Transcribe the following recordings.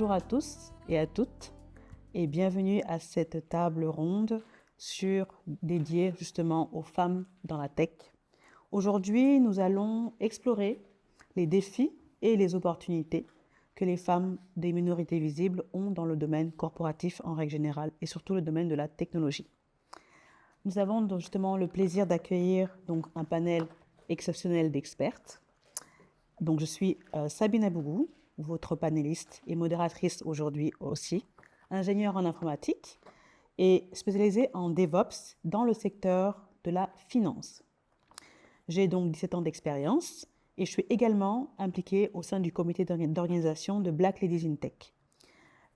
Bonjour à tous et à toutes et bienvenue à cette table ronde dédiée justement aux femmes dans la tech. Aujourd'hui, nous allons explorer les défis et les opportunités que les femmes des minorités visibles ont dans le domaine corporatif en règle générale et surtout le domaine de la technologie. Nous avons donc justement le plaisir d'accueillir un panel exceptionnel d'expertes. Donc je suis Sabine Abougou, votre panéliste et modératrice aujourd'hui aussi, ingénieure en informatique et spécialisée en DevOps dans le secteur de la finance. J'ai donc 17 ans d'expérience et je suis également impliquée au sein du comité d'organisation de Black Ladies in Tech.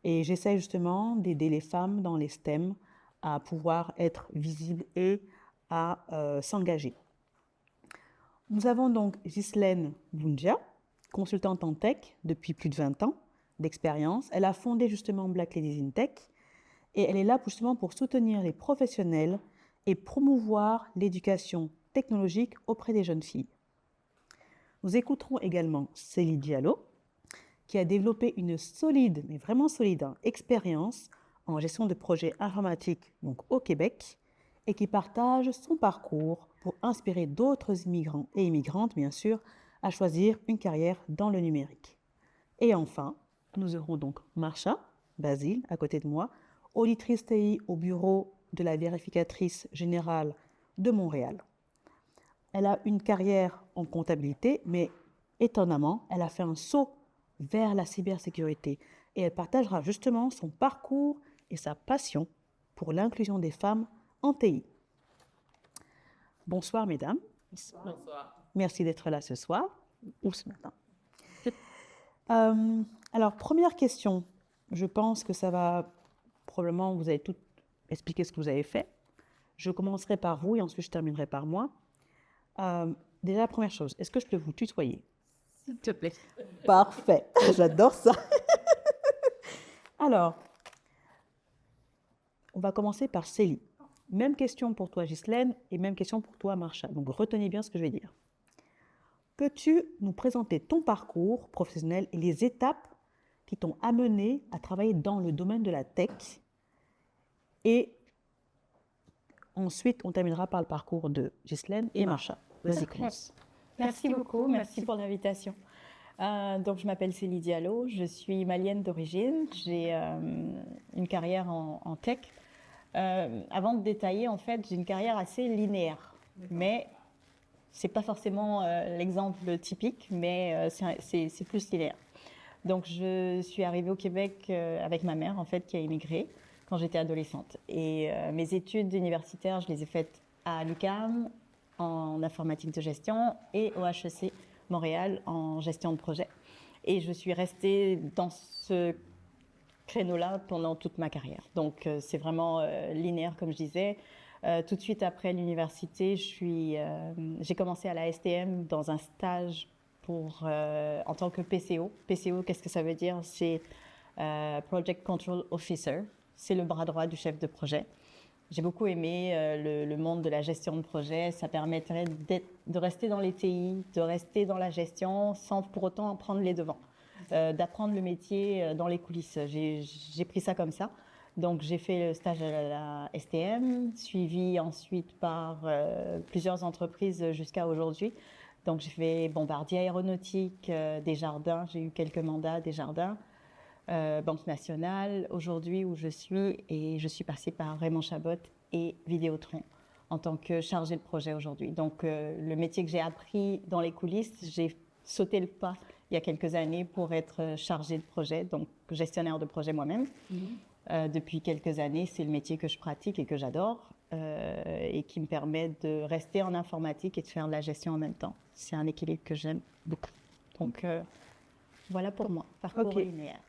Et j'essaie justement d'aider les femmes dans les STEM à pouvoir être visibles et à s'engager. Nous avons donc Ghislaine Boundia, consultante en tech depuis plus de 20 ans d'expérience. Elle a fondé justement Black Ladies in Tech et elle est là justement pour soutenir les professionnels et promouvoir l'éducation technologique auprès des jeunes filles. Nous écouterons également Célie Diallo, qui a développé une solide, mais vraiment solide, expérience en gestion de projets informatiques au Québec et qui partage son parcours pour inspirer d'autres immigrants et immigrantes, bien sûr, à choisir une carrière dans le numérique. Et enfin, nous aurons donc Marsha Basile, à côté de moi, auditrice TI au bureau de la vérificatrice générale de Montréal. Elle a une carrière en comptabilité, mais étonnamment, elle a fait un saut vers la cybersécurité et elle partagera justement son parcours et sa passion pour l'inclusion des femmes en TI. Bonsoir mesdames. Bonsoir. Merci d'être là ce soir ou ce matin. Alors, première question. Je pense que ça va probablement, vous allez tout expliquer ce que vous avez fait. Je commencerai par vous et ensuite je terminerai par moi. Déjà, la première chose, est-ce que je peux vous tutoyer? S'il te plaît. Parfait, j'adore ça. Alors, on va commencer par Célie. Même question pour toi, Ghislaine, et même question pour toi, Marsha. Donc, retenez bien ce que je vais dire. Peux-tu nous présenter ton parcours professionnel et les étapes qui t'ont amené à travailler dans le domaine de la tech? Et ensuite, on terminera par le parcours de Ghislaine et Marsha. Vas-y, commence. Merci beaucoup, merci pour l'invitation. Donc, je m'appelle Célie Diallo, je suis malienne d'origine, j'ai une carrière en tech. Avant de détailler, en fait, j'ai une carrière assez linéaire, mais c'est pas forcément l'exemple typique, mais c'est plus linéaire. Donc, je suis arrivée au Québec avec ma mère, en fait, qui a immigré quand j'étais adolescente. Et mes études universitaires, je les ai faites à l'UQAM en informatique de gestion et au HEC Montréal en gestion de projet. Et je suis restée dans ce créneau-là pendant toute ma carrière. Donc, c'est vraiment linéaire, comme je disais. Tout de suite après l'université, j'ai commencé à la STM dans un stage en tant que PCO. PCO, qu'est-ce que ça veut dire? C'est Project Control Officer. C'est le bras droit du chef de projet. J'ai beaucoup aimé le monde de la gestion de projet. Ça permettrait de rester dans les TI, de rester dans la gestion sans pour autant en prendre les devants, d'apprendre le métier dans les coulisses. J'ai pris ça comme ça. Donc, j'ai fait le stage à la STM, suivi ensuite par plusieurs entreprises jusqu'à aujourd'hui. Donc, j'ai fait Bombardier Aéronautique, Desjardins. J'ai eu quelques mandats Desjardins. Banque nationale, aujourd'hui où je suis, et je suis passée par Raymond Chabot et Vidéotron en tant que chargée de projet aujourd'hui. Donc, le métier que j'ai appris dans les coulisses, j'ai sauté le pas il y a quelques années pour être chargée de projet, donc gestionnaire de projet moi-même. Depuis quelques années, c'est le métier que je pratique et que j'adore et qui me permet de rester en informatique et de faire de la gestion en même temps. C'est un équilibre que j'aime beaucoup. Donc, voilà pour moi, parcours linéaire.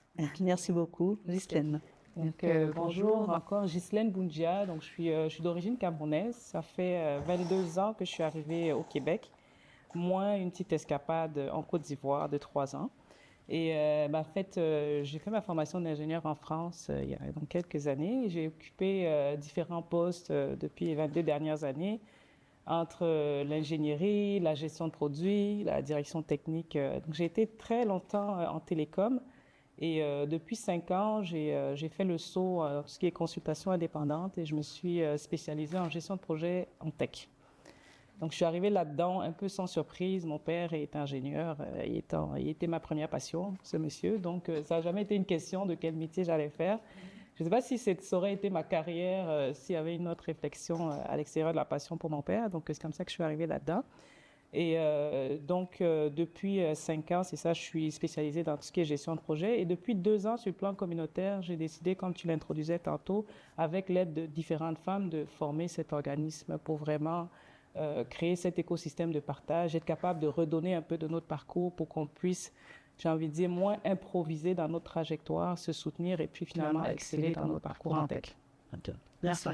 Merci beaucoup, Ghislaine. Donc, bonjour, encore Ghislaine Boundia. Donc, je suis d'origine camerounaise. Ça fait 22 ans que je suis arrivée au Québec, moins une petite escapade en Côte d'Ivoire de 3 ans. Et en fait, j'ai fait ma formation d'ingénieur en France il y a donc quelques années. J'ai occupé différents postes depuis les 22 dernières années, entre l'ingénierie, la gestion de produits, la direction technique. Donc, j'ai été très longtemps en télécom. Et depuis 5 ans, j'ai fait le saut en tout ce qui est consultation indépendante et je me suis spécialisée en gestion de projet en tech. Donc, je suis arrivée là-dedans un peu sans surprise. Mon père est ingénieur. Il était ma première passion, ce monsieur. Donc, ça n'a jamais été une question de quel métier j'allais faire. Je ne sais pas si ça aurait été ma carrière, s'il y avait une autre réflexion à l'extérieur de la passion pour mon père. Donc, c'est comme ça que je suis arrivée là-dedans. Et depuis 5 ans, c'est ça, je suis spécialisée dans tout ce qui est gestion de projet. Et depuis 2 ans, sur le plan communautaire, j'ai décidé, comme tu l'introduisais tantôt, avec l'aide de différentes femmes, de former cet organisme pour vraiment créer cet écosystème de partage, être capable de redonner un peu de notre parcours pour qu'on puisse, j'ai envie de dire, moins improviser dans notre trajectoire, se soutenir et puis finalement exceller dans notre parcours en tech. Merci.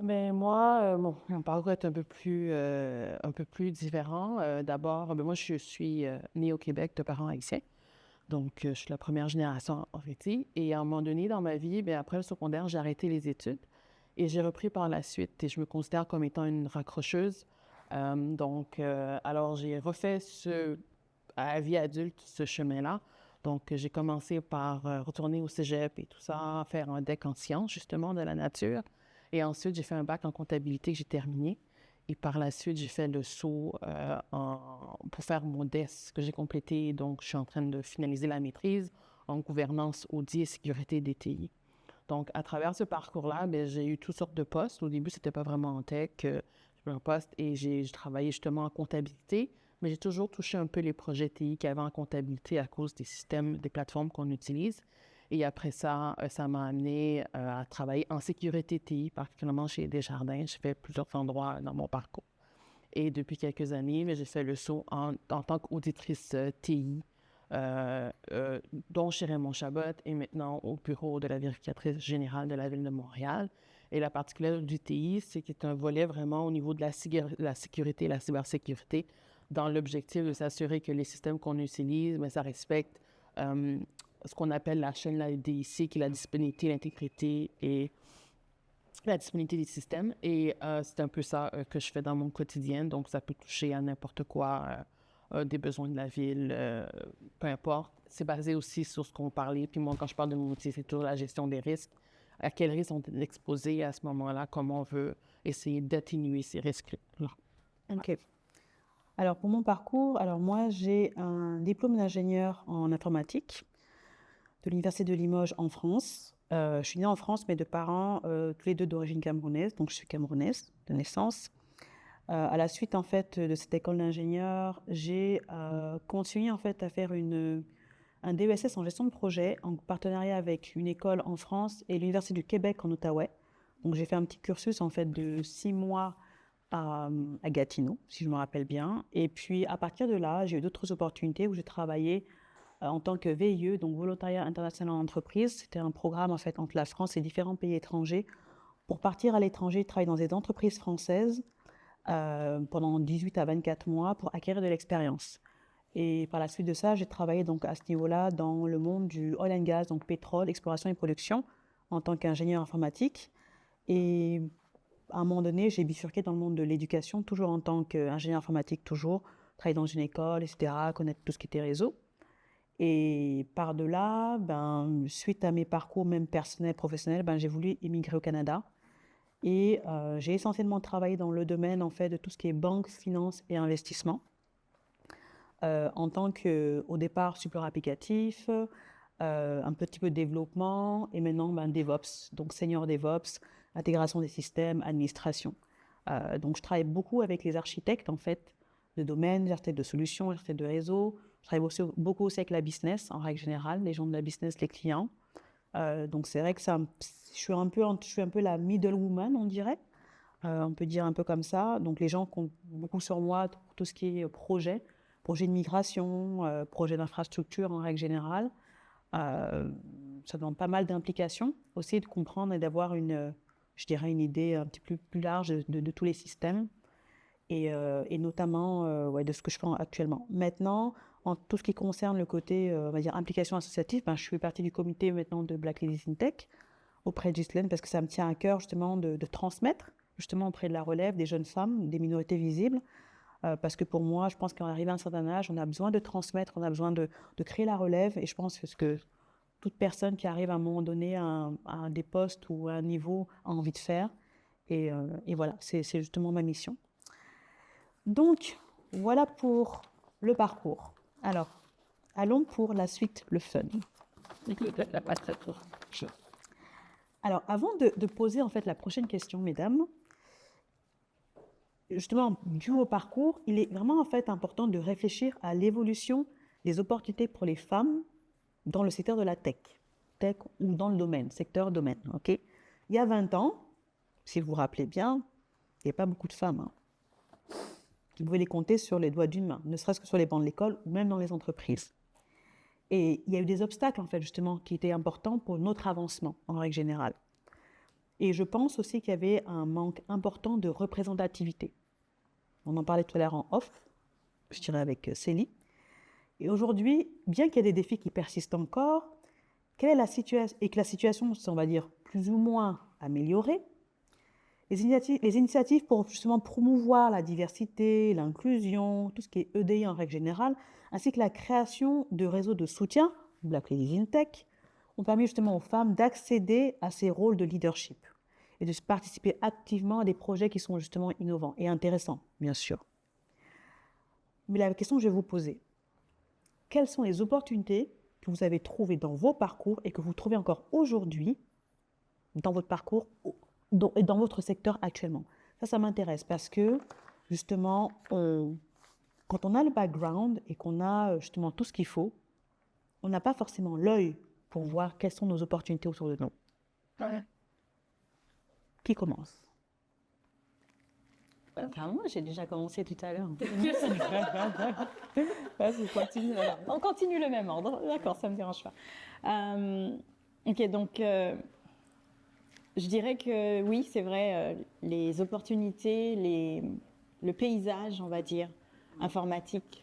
Mais moi, mon parcours est un peu plus différent. D'abord, moi, je suis née au Québec de parents haïtiens. Donc, je suis la première génération en Haïti. Et à un moment donné dans ma vie, après le secondaire, j'ai arrêté les études et j'ai repris par la suite. Et je me considère comme étant une raccrocheuse. Alors, j'ai refait à la vie adulte ce chemin-là. Donc, j'ai commencé par retourner au cégep et tout ça, faire un DEC en sciences, justement, de la nature. Et ensuite, j'ai fait un bac en comptabilité que j'ai terminé. Et par la suite, j'ai fait le saut pour faire mon DES que j'ai complété. Donc, je suis en train de finaliser la maîtrise en gouvernance, audit et sécurité des TI. Donc, à travers ce parcours-là, j'ai eu toutes sortes de postes. Au début, c'était pas vraiment en tech. J'ai eu un poste et j'ai travaillé justement en comptabilité. Mais j'ai toujours touché un peu les projets TI qu'il y avait en comptabilité à cause des systèmes, des plateformes qu'on utilise. Et après ça, ça m'a amené à travailler en sécurité TI, particulièrement chez Desjardins. J'ai fait plusieurs endroits dans mon parcours. Et depuis quelques années, j'ai fait le saut en tant qu'auditrice TI, dont chez Raymond Chabot et maintenant au bureau de la vérificatrice générale de la Ville de Montréal. Et la particularité du TI, c'est qu'il est un volet vraiment au niveau de la sécurité et la cybersécurité, dans l'objectif de s'assurer que les systèmes qu'on utilise, ça respecte ce qu'on appelle la chaîne DIC, qui est la disponibilité, l'intégrité et la disponibilité des systèmes. Et c'est un peu ça que je fais dans mon quotidien. Donc, ça peut toucher à n'importe quoi, des besoins de la ville, peu importe. C'est basé aussi sur ce qu'on parlait. Puis moi, quand je parle de mon métier, c'est toujours la gestion des risques. À quels risques sont exposés à ce moment-là? Comment on veut essayer d'atténuer ces risques-là? OK. Alors, pour mon parcours, moi, j'ai un diplôme d'ingénieur en informatique de l'Université de Limoges en France. Je suis née en France, mais de parents tous les deux d'origine camerounaise, donc je suis camerounaise de naissance. À la suite, en fait, de cette école d'ingénieur, j'ai continué, en fait, à faire un DESS en gestion de projet en partenariat avec une école en France et l'Université du Québec en Outaouais. Donc, j'ai fait un petit cursus, en fait, de 6 mois à Gatineau, si je me rappelle bien. Et puis, à partir de là, j'ai eu d'autres opportunités où j'ai travaillé en tant que VIE, donc Volontariat International en Entreprise. C'était un programme, en fait, entre la France et différents pays étrangers pour partir à l'étranger, travailler dans des entreprises françaises pendant 18 à 24 mois pour acquérir de l'expérience. Et par la suite de ça, j'ai travaillé donc à ce niveau-là dans le monde du oil and gas, donc pétrole, exploration et production, en tant qu'ingénieur informatique. Et à un moment donné, j'ai bifurqué dans le monde de l'éducation, toujours en tant qu'ingénieur informatique, toujours, travailler dans une école, etc., connaître tout ce qui était réseau. Et par-delà, suite à mes parcours même personnels, professionnels, j'ai voulu émigrer au Canada. Et j'ai essentiellement travaillé dans le domaine, en fait, de tout ce qui est banque, finance et investissement. En tant qu'au départ support applicatif, un petit peu de développement et maintenant DevOps, donc senior DevOps, intégration des systèmes, administration. Donc je travaille beaucoup avec les architectes en fait de domaine, les architectes de solutions, les architectes de réseau. Je travaille beaucoup aussi avec la business en règle générale, les gens de la business, les clients. Donc c'est vrai que je suis un peu la middle woman, on dirait. On peut dire un peu comme ça. Donc les gens comptent beaucoup sur moi pour tout ce qui est projet de migration, projet d'infrastructure en règle générale. Ça demande pas mal d'implications, aussi de comprendre et d'avoir une idée un petit peu plus large de tous les systèmes et notamment de ce que je fais actuellement. Maintenant, en tout ce qui concerne le côté, on va dire, implication associative, je fais partie du comité maintenant de Black Ladies in Tech auprès de Ghislaine parce que ça me tient à cœur justement de transmettre justement auprès de la relève des jeunes femmes, des minorités visibles, parce que pour moi, je pense qu'en arrivant à un certain âge, on a besoin de transmettre, on a besoin de créer la relève. Et je pense que ce que toute personne qui arrive à un moment donné à des postes ou à un niveau a envie de faire. Et voilà, c'est justement ma mission. Donc, voilà pour le parcours. Alors, allons pour la suite, le fun. Alors, avant de poser en fait la prochaine question, mesdames, justement, dû au parcours, il est vraiment en fait important de réfléchir à l'évolution des opportunités pour les femmes dans le secteur de la tech ou dans le domaine, secteur-domaine, ok? Il y a 20 ans, si vous vous rappelez bien, il n'y a pas beaucoup de femmes, hein. Vous pouvez les compter sur les doigts d'une main, ne serait-ce que sur les bancs de l'école ou même dans les entreprises. Et il y a eu des obstacles, en fait, justement, qui étaient importants pour notre avancement, en règle générale. Et je pense aussi qu'il y avait un manque important de représentativité. On en parlait tout à l'heure en off, je dirais avec Célie. Et aujourd'hui, bien qu'il y ait des défis qui persistent encore, quelle est la situation, et que la situation, on va dire, plus ou moins améliorée, les initiatives pour justement promouvoir la diversité, l'inclusion, tout ce qui est EDI en règle générale, ainsi que la création de réseaux de soutien, vous l'appelez les InTech, ont permis justement aux femmes d'accéder à ces rôles de leadership et de participer activement à des projets qui sont justement innovants et intéressants, bien sûr. Mais la question que je vais vous poser, quelles sont les opportunités que vous avez trouvées dans vos parcours et que vous trouvez encore aujourd'hui dans votre parcours et dans votre secteur actuellement? Ça m'intéresse parce que justement, quand on a le background et qu'on a justement tout ce qu'il faut, on n'a pas forcément l'œil pour voir quelles sont nos opportunités autour de nous. Ouais. Qui commence? Enfin, moi, j'ai déjà commencé tout à l'heure. Vas-y, continue. On continue le même ordre. D'accord, ça ne me dérange pas. Ok, donc, je dirais que oui, c'est vrai, les opportunités, le paysage, on va dire, informatique,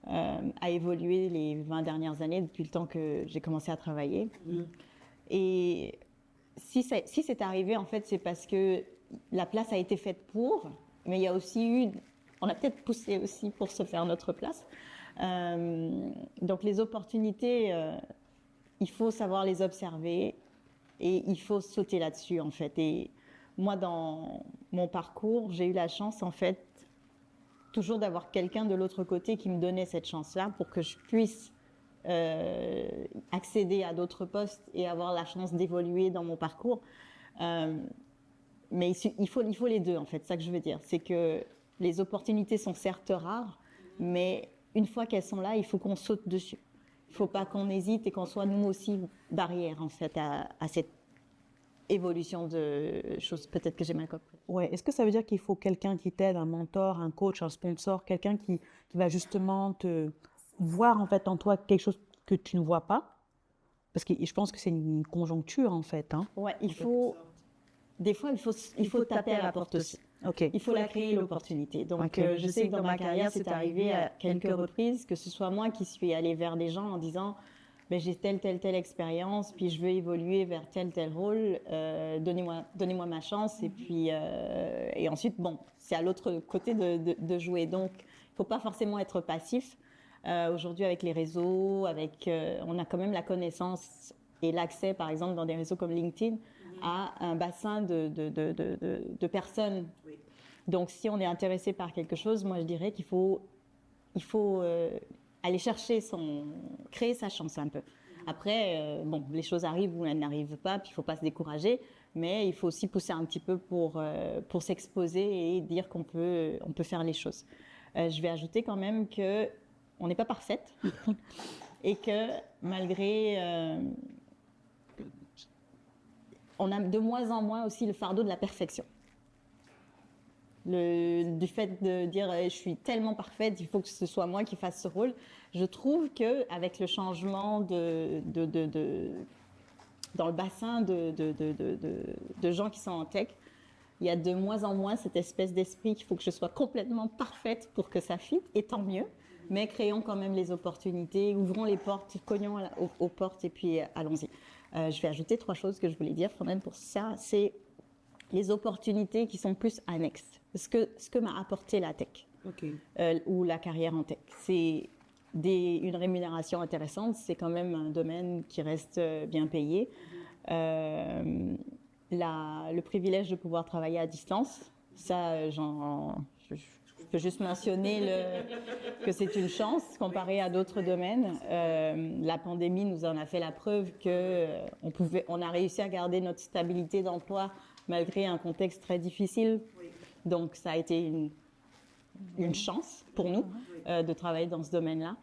a évolué les 20 dernières années, depuis le temps que j'ai commencé à travailler. Et si c'est arrivé, en fait, c'est parce que la place a été faite pour, mais il y a aussi on a peut-être poussé aussi pour se faire notre place. Donc les opportunités, il faut savoir les observer et il faut sauter là-dessus, en fait. Et moi, dans mon parcours, j'ai eu la chance, en fait, toujours d'avoir quelqu'un de l'autre côté qui me donnait cette chance-là pour que je puisse accéder à d'autres postes et avoir la chance d'évoluer dans mon parcours. Mais il faut les deux, en fait, c'est ça que je veux dire. C'est que les opportunités sont certes rares, mais une fois qu'elles sont là, il faut qu'on saute dessus. Il ne faut pas qu'on hésite et qu'on soit nous aussi barrière, en fait, à cette évolution de choses peut-être que j'ai mal compris. Ouais. Est-ce que ça veut dire qu'il faut quelqu'un qui t'aide, un mentor, un coach, un sponsor, quelqu'un qui va justement te voir en fait en toi quelque chose que tu ne vois pas? Parce que je pense que c'est une conjoncture en fait. Hein. Ouais, des fois, il faut taper à la porte aussi. Okay. Il faut la créer, l'opportunité. Donc, je sais que dans ma carrière, c'est arrivé à quelques reprises que ce soit moi qui suis allée vers des gens en disant ben, j'ai telle expérience, puis je veux évoluer vers tel rôle, donnez-moi ma chance. Et puis, et ensuite, bon, c'est à l'autre côté de jouer. Donc, il ne faut pas forcément être passif. Aujourd'hui, avec les réseaux, on a quand même la connaissance et l'accès, par exemple, dans des réseaux comme LinkedIn, à un bassin de personnes. Oui. Donc, si on est intéressé par quelque chose, moi, je dirais qu'il faut aller chercher créer sa chance un peu. Après, bon, les choses arrivent ou elles n'arrivent pas, puis il ne faut pas se décourager, mais il faut aussi pousser un petit peu pour s'exposer et dire qu'on peut faire les choses. Je vais ajouter quand même qu'on n'est pas parfaite et que malgré... on a de moins en moins aussi le fardeau de la perfection. Du fait de dire je suis tellement parfaite, il faut que ce soit moi qui fasse ce rôle. Je trouve qu'avec le changement dans le bassin de gens qui sont en tech, il y a de moins en moins cette espèce d'esprit qu'il faut que je sois complètement parfaite pour que ça fitte, et tant mieux. Mais créons quand même les opportunités, ouvrons les portes, cognons aux portes et puis allons-y. Je vais ajouter 3 choses que je voulais dire, Fernande, pour ça. C'est les opportunités qui sont plus annexes. Ce que m'a apporté la tech. OK. Ou la carrière en tech. C'est une rémunération intéressante, c'est quand même un domaine qui reste bien payé. Le privilège de pouvoir travailler à distance, ça, je peux juste mentionner que c'est une chance comparé à d'autres domaines. La pandémie nous en a fait la preuve qu'on a réussi à garder notre stabilité d'emploi malgré un contexte très difficile. Donc, ça a été une chance pour nous de travailler dans ce domaine-là.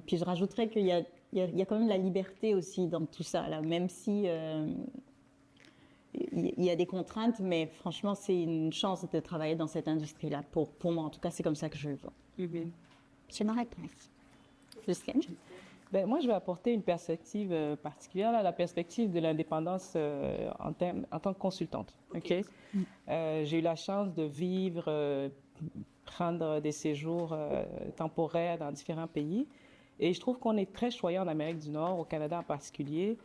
Puis je rajouterais qu'il y a quand même la liberté aussi dans tout ça, là, même si il y a des contraintes, mais franchement, c'est une chance de travailler dans cette industrie-là. Pour moi, en tout cas, c'est comme ça que je le vois. C'est ma réponse. Moi, je vais apporter une perspective particulière, là, la perspective de l'indépendance en tant que consultante. Okay? J'ai eu la chance de vivre, prendre des séjours temporaires dans différents pays. Et je trouve qu'on est très choyé en Amérique du Nord, au Canada en particulier,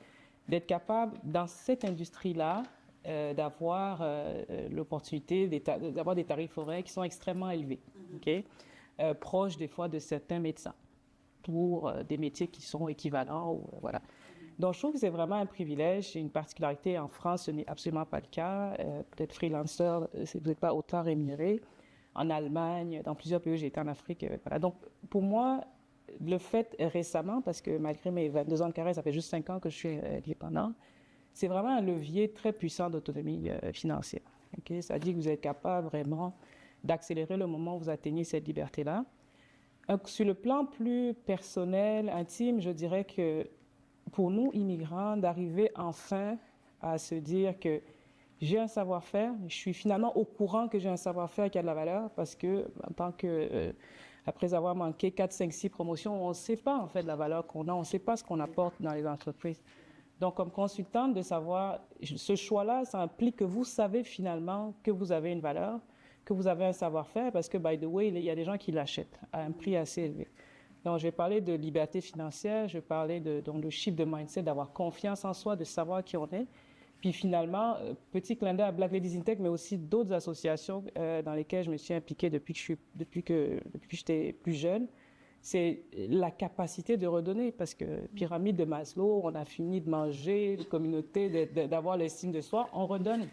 d'être capable, dans cette industrie-là, d'avoir l'opportunité d'avoir des tarifs horaires qui sont extrêmement élevés, proches des fois de certains médecins pour des métiers qui sont équivalents. Voilà. Donc, je trouve que c'est vraiment un privilège. C'est une particularité en France, ce n'est absolument pas le cas. Peut-être freelancer, vous n'êtes pas autant rémunéré. En Allemagne, dans plusieurs pays où j'ai été en Afrique. Voilà. Donc, pour moi, le fait récemment, parce que malgré mes 22 ans de carrière, ça fait juste 5 ans que je suis indépendant, c'est vraiment un levier très puissant d'autonomie financière. Ça dit que vous êtes capable vraiment d'accélérer le moment où vous atteignez cette liberté-là. Sur le plan plus personnel, intime, je dirais que pour nous, immigrants, d'arriver enfin à se dire que j'ai un savoir-faire, je suis finalement au courant que j'ai un savoir-faire qui a de la valeur parce que, en tant que, après avoir manqué 4, 5, 6 promotions, on ne sait pas en fait la valeur qu'on a, on ne sait pas ce qu'on apporte dans les entreprises. Donc, comme consultante, de savoir, ce choix-là, ça implique que vous savez finalement que vous avez une valeur, que vous avez un savoir-faire, parce que, by the way, il y a des gens qui l'achètent à un prix assez élevé. Donc, je vais parler de liberté financière, je vais parler donc, de shift de mindset, d'avoir confiance en soi, de savoir qui on est. Puis finalement, petit clin d'œil à Black Ladies in Tech, mais aussi d'autres associations dans lesquelles je me suis impliquée depuis que j'étais plus jeune, c'est la capacité de redonner, parce que pyramide de Maslow, on a fini de manger, de communauté, d'avoir l'estime de soi, on redonne.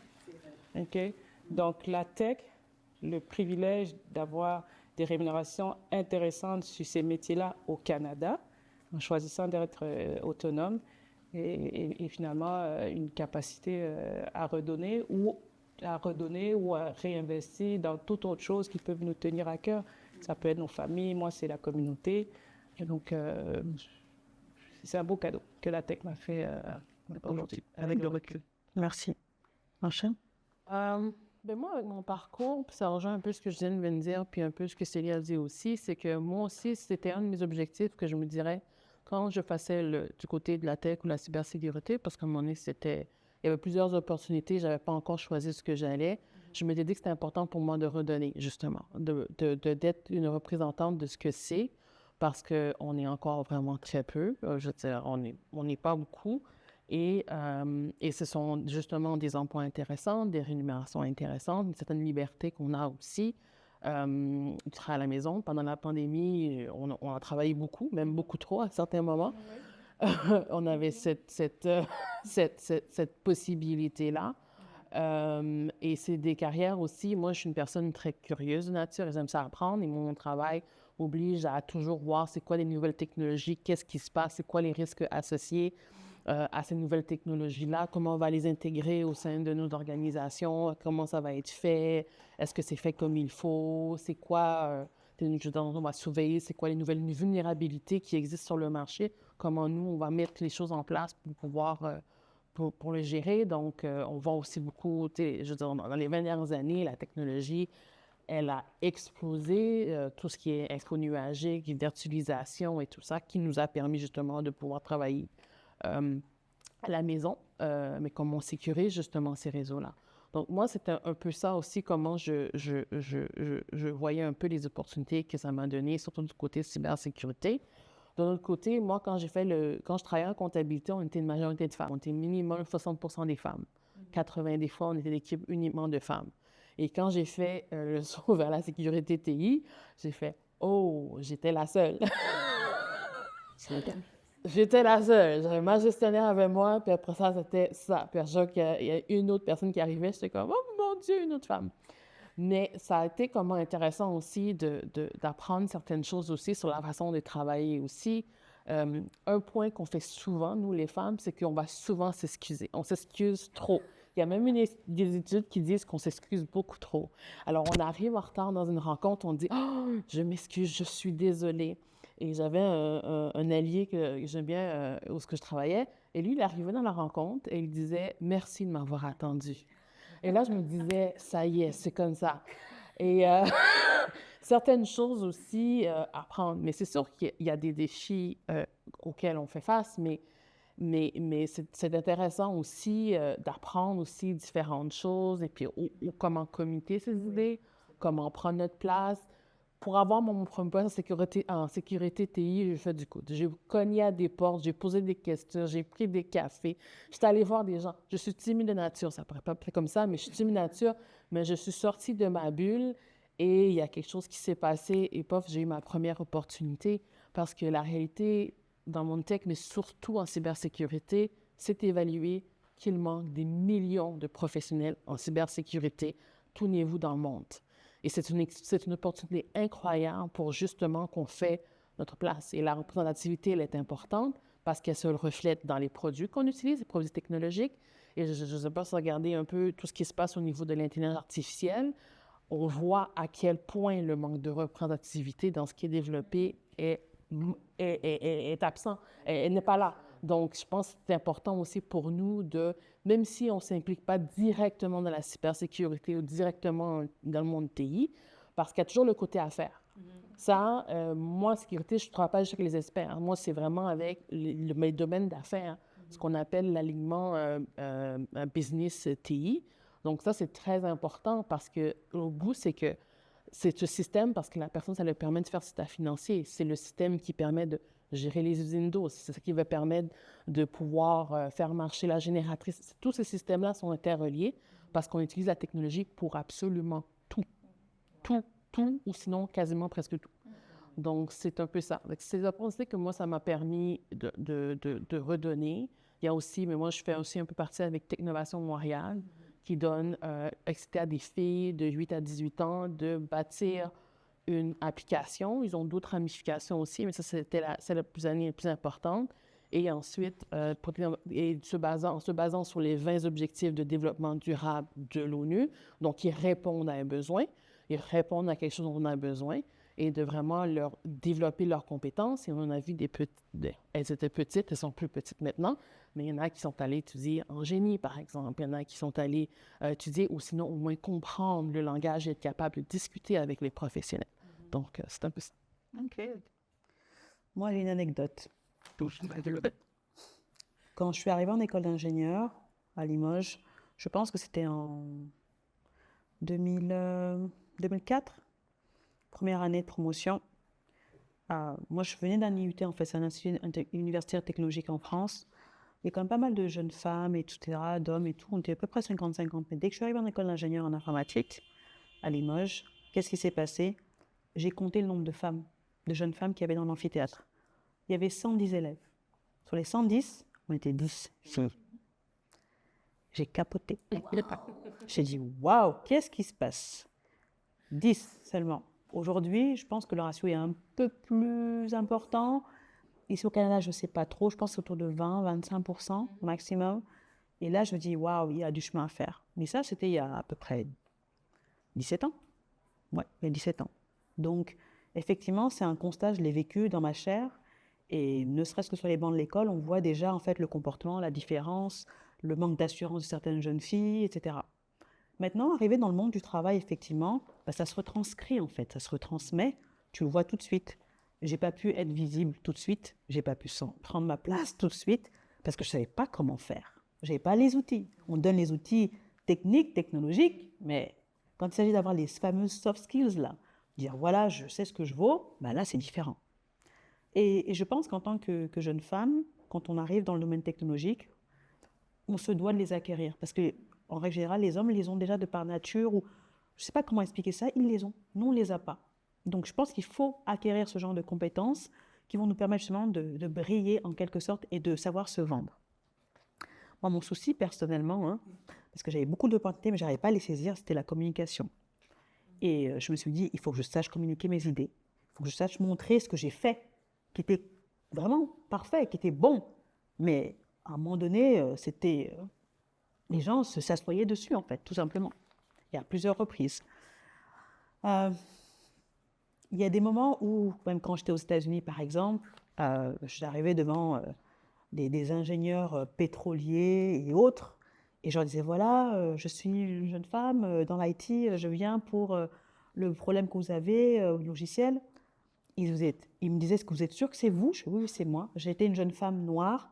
Donc la tech, le privilège d'avoir des rémunérations intéressantes sur ces métiers-là au Canada, en choisissant d'être autonome, et finalement une capacité à redonner ou à réinvestir dans toute autre chose qui peut nous tenir à cœur. Ça peut être nos familles, moi c'est la communauté. Et donc c'est un beau cadeau que la tech m'a fait aujourd'hui, avec le recul. Merci. Enchaîne. Moi, avec mon parcours, puis ça rejoint un peu ce que je viens de dire, puis un peu ce que Célie a dit aussi, c'est que moi aussi, c'était un de mes objectifs que je me dirais quand je passais du côté de la tech ou la cybersécurité, parce qu'à un moment donné, il y avait plusieurs opportunités, je n'avais pas encore choisi ce que j'allais. Je me suis dit que c'était important pour moi de redonner, justement, d'être une représentante de ce que c'est, parce qu'on est encore vraiment très peu. Je veux dire, on n'est pas beaucoup. Et ce sont justement des emplois intéressants, des rémunérations intéressantes, une certaine liberté qu'on a aussi. Du travail à la maison. Pendant la pandémie, on a travaillé beaucoup, même beaucoup trop à certains moments. On avait cette possibilité-là. Et c'est des carrières aussi. Moi, je suis une personne très curieuse de nature et j'aime ça apprendre. Et mon travail oblige à toujours voir c'est quoi les nouvelles technologies, qu'est-ce qui se passe, c'est quoi les risques associés à ces nouvelles technologies-là, comment on va les intégrer au sein de nos organisations, comment ça va être fait, est-ce que c'est fait comme il faut, c'est quoi, on va surveiller, c'est quoi les nouvelles vulnérabilités qui existent sur le marché, comment nous, on va mettre les choses en place pour pouvoir, pour les gérer. Donc, on voit aussi beaucoup, je veux dire, dans les 20 dernières années, la technologie, elle a explosé, tout ce qui est expo-nuagique, virtualisation et tout ça, qui nous a permis justement de pouvoir travailler à la maison, mais comment on sécurise justement ces réseaux-là. Donc, moi, c'était un peu ça aussi, comment je voyais un peu les opportunités que ça m'a donné, surtout du côté cybersécurité. De l'autre côté, moi, quand je travaillais en comptabilité, on était une majorité de femmes. On était minimum 60% des femmes. 80 des fois, on était l'équipe uniquement de femmes. Et quand j'ai fait le saut vers la sécurité TI, j'ai fait « Oh, j'étais la seule. » J'étais la seule. J'avais ma gestionnaire avec moi, puis après ça, c'était ça. Puis à chaque fois qu'il y a une autre personne qui arrivait, j'étais comme « Oh mon Dieu, une autre femme. » Mais ça a été comment intéressant aussi d'apprendre certaines choses aussi sur la façon de travailler aussi. Un point qu'on fait souvent, nous les femmes, c'est qu'on va souvent s'excuser. On s'excuse trop. Il y a même des études qui disent qu'on s'excuse beaucoup trop. Alors, on arrive en retard dans une rencontre, on dit « Oh, je m'excuse, je suis désolée. » Et j'avais un allié que j'aime bien, où ce que je travaillais, et lui, il arrivait dans la rencontre et il disait « Merci de m'avoir attendu. » Et là, je me disais, ça y est, c'est comme ça. Et certaines choses aussi à prendre. Mais c'est sûr qu'il y a des défis auxquels on fait face, mais c'est intéressant aussi d'apprendre aussi différentes choses et puis comment communiquer ses idées, comment prendre notre place. Pour avoir mon premier poste en sécurité TI, j'ai fait du code. J'ai cogné à des portes, j'ai posé des questions, j'ai pris des cafés. J'étais allée voir des gens. Je suis timide de nature, ça paraît pas comme ça, mais je suis timide de nature, mais je suis sortie de ma bulle et il y a quelque chose qui s'est passé et pof, j'ai eu ma première opportunité parce que la réalité dans mon tech, mais surtout en cybersécurité, c'est évalué qu'il manque des millions de professionnels en cybersécurité, tout niveau dans le monde. Et c'est une opportunité incroyable pour justement qu'on fait notre place. Et la représentativité, elle est importante parce qu'elle se reflète dans les produits qu'on utilise, les produits technologiques. Et je ne sais pas si vous regardez un peu tout ce qui se passe au niveau de l'intelligence artificielle, on voit à quel point le manque de représentativité dans ce qui est développé est absent, elle n'est pas là. Donc, je pense que c'est important aussi pour nous même si on ne s'implique pas directement dans la cybersécurité ou directement dans le monde TI, parce qu'il y a toujours le côté affaires. Ça, moi, sécurité, je ne travaille pas juste avec les experts. Moi, c'est vraiment avec mes domaines d'affaires, ce qu'on appelle l'alignement business TI. Donc, ça, c'est très important parce que, au bout, c'est que c'est ce système, parce que la personne, ça lui permet de faire ses états financiers. C'est le système qui permet de gérer les usines d'eau. C'est ce qui va permettre de pouvoir faire marcher la génératrice. Tous ces systèmes-là sont interreliés parce qu'on utilise la technologie pour absolument tout. Tout, ou sinon quasiment presque tout. Donc, c'est un peu ça. C'est des opportunités que moi, ça m'a permis de redonner. Il y a aussi, mais moi, je fais aussi un peu partie avec Technovation Montréal, qui donne accès à des filles de 8 à 18 ans de bâtir une application. Ils ont d'autres ramifications aussi, mais ça, c'était celle la plus importante. Et ensuite, se basant sur les 20 objectifs de développement durable de l'ONU, donc ils répondent à un besoin, ils répondent à quelque chose dont on a besoin, et de vraiment leur développer leurs compétences. Et on a vu elles étaient petites, elles sont plus petites maintenant, mais il y en a qui sont allées étudier en génie, par exemple. Il y en a qui sont allés étudier ou sinon au moins comprendre le langage et être capable de discuter avec les professionnels. Donc, c'est un peu ça. OK. Moi, j'ai une anecdote. Quand je suis arrivée en école d'ingénieur à Limoges, je pense que c'était en 2004, première année de promotion. Moi, je venais d'un IUT, en fait, c'est un institut universitaire technologique en France. Il y a quand même pas mal de jeunes femmes, etc., d'hommes et tout. On était à peu près 50-50. Mais dès que je suis arrivée en école d'ingénieur en informatique, à Limoges, qu'est-ce qui s'est passé? J'ai compté le nombre de jeunes femmes qu'il y avait dans l'amphithéâtre. Il y avait 110 élèves. Sur les 110, on était 10 filles. J'ai capoté. J'ai dit, waouh, qu'est-ce qui se passe? 10 seulement. Aujourd'hui, je pense que le ratio est un peu plus important. Ici au Canada, je ne sais pas trop. Je pense que c'est autour de 20-25% maximum. Et là, je me dis, waouh, il y a du chemin à faire. Mais ça, c'était il y a à peu près 17 ans. Ouais, il y a 17 ans. Donc, effectivement, c'est un constat, je l'ai vécu dans ma chair. Et ne serait-ce que sur les bancs de l'école, on voit déjà en fait le comportement, la différence, le manque d'assurance de certaines jeunes filles, etc. Maintenant, arrivé dans le monde du travail, effectivement, ça se retranscrit en fait, ça se retransmet, tu le vois tout de suite. J'ai pas pu être visible tout de suite, j'ai pas pu prendre ma place tout de suite, parce que je savais pas comment faire. J'avais pas les outils. On donne les outils techniques, technologiques, mais quand il s'agit d'avoir les fameuses soft skills là, dire voilà, je sais ce que je vaux, là c'est différent. Et je pense qu'en tant que jeune femme, quand on arrive dans le domaine technologique, on se doit de les acquérir, parce que en règle générale, les hommes les ont déjà de par nature, ou je ne sais pas comment expliquer ça, ils les ont. Nous, on ne les a pas. Donc, je pense qu'il faut acquérir ce genre de compétences qui vont nous permettre justement de briller en quelque sorte et de savoir se vendre. Moi, mon souci personnellement, hein, parce que j'avais beaucoup d'opportunités, mais je n'arrivais pas à les saisir, c'était la communication. Et je me suis dit, il faut que je sache communiquer mes idées. Il faut que je sache montrer ce que j'ai fait, qui était vraiment parfait, qui était bon. Mais à un moment donné, les gens s'assoyaient dessus, en fait, tout simplement. Et à plusieurs reprises. Il y a des moments où, même quand j'étais aux États-Unis, par exemple, j'arrivais devant des ingénieurs pétroliers et autres, et je leur disais, voilà, je suis une jeune femme dans l'IT, je viens pour le problème que vous avez au logiciel. Ils me disaient, est-ce que vous êtes sûr que c'est vous? Je dis, oui, c'est moi. J'ai été une jeune femme noire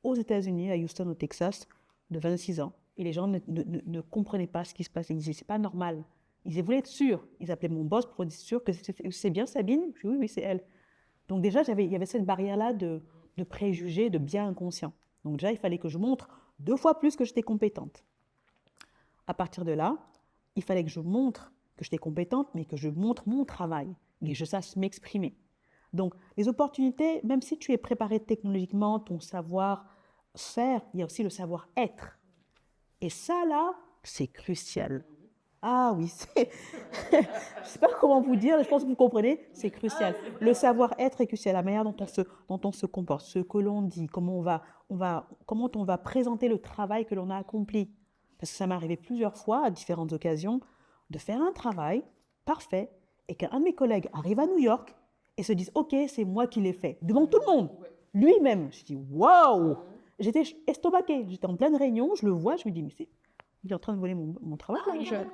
aux États-Unis, à Houston, au Texas, de 26 ans. Et les gens ne comprenaient pas ce qui se passait. Ils disaient, c'est pas normal. Ils voulaient être sûrs. Ils appelaient mon boss pour être sûrs que c'est bien Sabine. Je dis, oui, oui, c'est elle. Donc déjà, il y avait cette barrière-là de préjugés, de biais inconscients. Donc déjà, il fallait que je montre 2 fois plus que j'étais compétente. À partir de là, il fallait que je montre que j'étais compétente, mais que je montre mon travail et que je sache m'exprimer. Donc, les opportunités, même si tu es préparé technologiquement, ton savoir-faire, il y a aussi le savoir-être. Et ça, là, c'est crucial. Ah oui, je ne sais pas comment vous dire, je pense que vous comprenez, c'est crucial. Le savoir-être est crucial, la manière dont on se comporte, ce que l'on dit, comment on va présenter le travail que l'on a accompli. Parce que ça m'est arrivé plusieurs fois, à différentes occasions, de faire un travail parfait et qu'un de mes collègues arrive à New York et se dise « Ok, c'est moi qui l'ai fait », devant tout le monde, lui-même. Je dis « Waouh !» J'étais estomaquée, j'étais en pleine réunion, je le vois, je me dis « Mais il est en train de voler mon travail, là,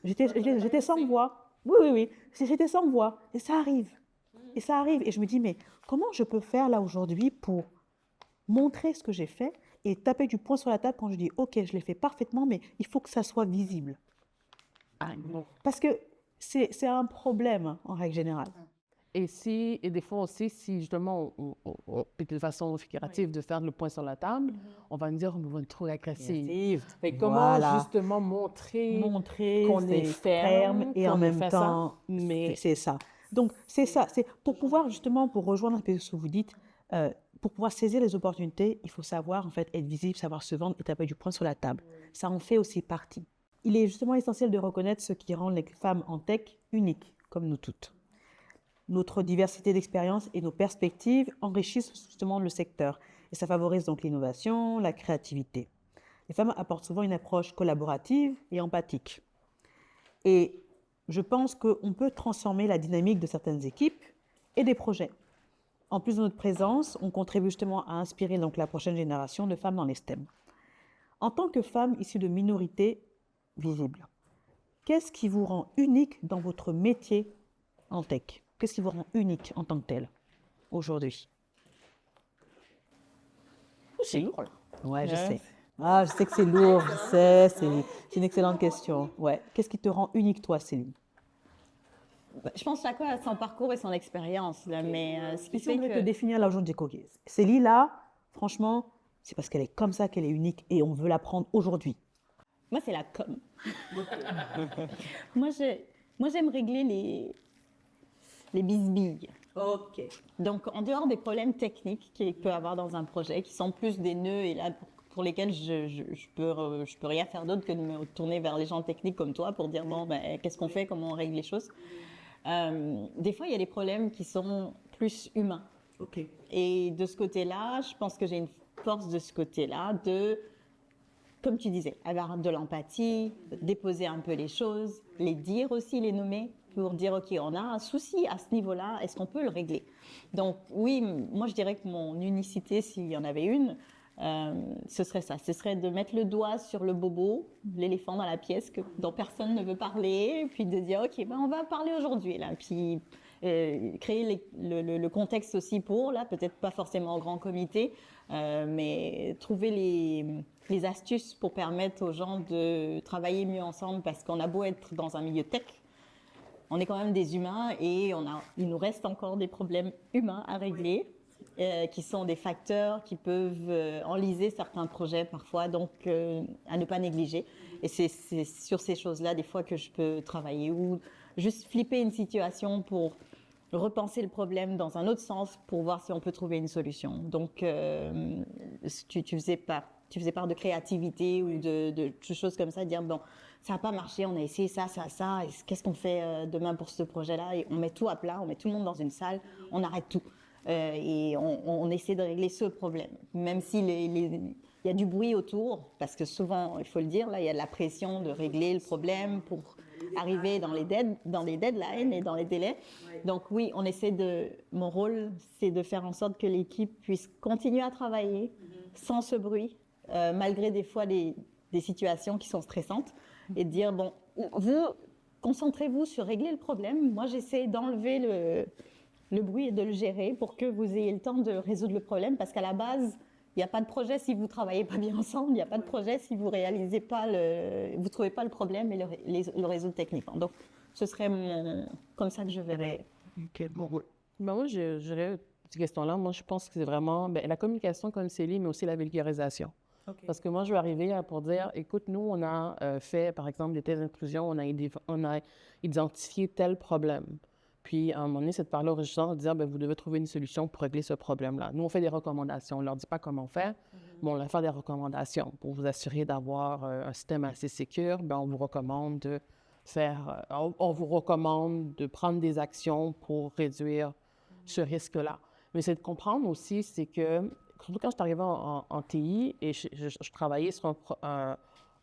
J'étais sans voix. Oui, oui, oui. J'étais sans voix. Et ça arrive. Et ça arrive. Et je me dis, mais comment je peux faire là aujourd'hui pour montrer ce que j'ai fait et taper du poing sur la table quand je dis, OK, je l'ai fait parfaitement, mais il faut que ça soit visible. Parce que c'est un problème, hein, en règle générale. Et des fois aussi, si justement, de façon figurative, de faire le point sur la table, on va nous dire, on est trop agressif. Mais comment justement montrer qu'on est ferme et en même temps, mais c'est ça. Donc, c'est ça. C'est pour pouvoir justement, pour rejoindre un peu ce que vous dites, pour pouvoir saisir les opportunités, il faut savoir en fait être visible, savoir se vendre et taper du poing sur la table. Ça en fait aussi partie. Il est justement essentiel de reconnaître ce qui rend les femmes en tech uniques, comme nous toutes. Notre diversité d'expériences et nos perspectives enrichissent justement le secteur et ça favorise donc l'innovation, la créativité. Les femmes apportent souvent une approche collaborative et empathique. Et je pense qu'on peut transformer la dynamique de certaines équipes et des projets. En plus de notre présence, on contribue justement à inspirer donc la prochaine génération de femmes dans les STEM. En tant que femme issue de minorités visibles, qu'est-ce qui vous rend unique dans votre métier en tech ? Qu'est-ce qui vous rend unique en tant que tel aujourd'hui? c'est lourd. Ouais, je sais. Ah, je sais que c'est lourd, je sais, c'est une excellente question. Ouais. Qu'est-ce qui te rend unique, toi, Céline? Je pense que chacun a son parcours et son expérience, là, mais ce qui Si on fait devait que... te définir là aujourd'hui, Céline, là, franchement, c'est parce qu'elle est comme ça qu'elle est unique et on veut la prendre aujourd'hui. Moi, c'est la com. Moi, j'aime régler les bisbilles. Ok. Donc, en dehors des problèmes techniques qu'il peut y avoir dans un projet, qui sont plus des nœuds et là pour lesquels je peux rien faire d'autre que de me tourner vers les gens techniques comme toi pour dire bon, ben, qu'est-ce qu'on fait, comment on règle les choses. Des fois, il y a des problèmes qui sont plus humains. Ok. Et de ce côté-là, je pense que j'ai une force de ce côté-là de, comme tu disais, avoir de l'empathie, déposer un peu les choses, les dire aussi, les nommer, pour dire, OK, on a un souci à ce niveau-là, est-ce qu'on peut le régler? Donc oui, moi je dirais que mon unicité, s'il y en avait une, ce serait ça. Ce serait de mettre le doigt sur le bobo, l'éléphant dans la pièce dont personne ne veut parler, puis de dire, OK, ben on va parler aujourd'hui, là, puis créer le contexte aussi pour, là, peut-être pas forcément en grand comité, mais trouver les astuces pour permettre aux gens de travailler mieux ensemble, parce qu'on a beau être dans un milieu tech, on est quand même des humains et il nous reste encore des problèmes humains à régler. qui sont des facteurs qui peuvent enliser certains projets parfois, donc à ne pas négliger. Et c'est sur ces choses-là, des fois, que je peux travailler, ou juste flipper une situation pour repenser le problème dans un autre sens pour voir si on peut trouver une solution. Donc, tu faisais part de créativité ou de choses comme ça, dire, bon, ça n'a pas marché, on a essayé ça, qu'est-ce qu'on fait demain pour ce projet-là? Et on met tout à plat, on met tout le monde dans une salle, on arrête tout. Et on essaie de régler ce problème. Même s'il y a du bruit autour, parce que souvent, il faut le dire, là, il y a de la pression de régler le problème pour arriver dans les deadlines et dans les délais. Donc oui, mon rôle, c'est de faire en sorte que l'équipe puisse continuer à travailler sans ce bruit, malgré des fois des situations qui sont stressantes, et de dire, bon, vous, concentrez-vous sur régler le problème. Moi, j'essaie d'enlever le bruit et de le gérer pour que vous ayez le temps de résoudre le problème, parce qu'à la base, il n'y a pas de projet si vous ne travaillez pas bien ensemble, il n'y a pas de projet si vous réalisez pas vous trouvez pas le problème et le résoudre techniquement. Donc, ce serait comme ça que je verrais. OK, bon. Ben moi, je dirais, cette question-là, moi, je pense que c'est vraiment la communication comme Célie, mais aussi la vulgarisation. OK. Parce que moi, je vais arriver pour dire, écoute, nous, on a fait, par exemple, des tests d'intrusion, on a identifié tel problème. Puis, à un moment donné, c'est de parler aux régisseurs, de dire, vous devez trouver une solution pour régler ce problème-là. Nous, on fait des recommandations. On ne leur dit pas comment faire, mais on leur fait des recommandations. Pour vous assurer d'avoir un système assez sécure, on vous recommande de on vous recommande de prendre des actions pour réduire ce risque-là. Mais c'est de comprendre aussi, c'est que, surtout quand je suis arrivée en TI et je travaillais sur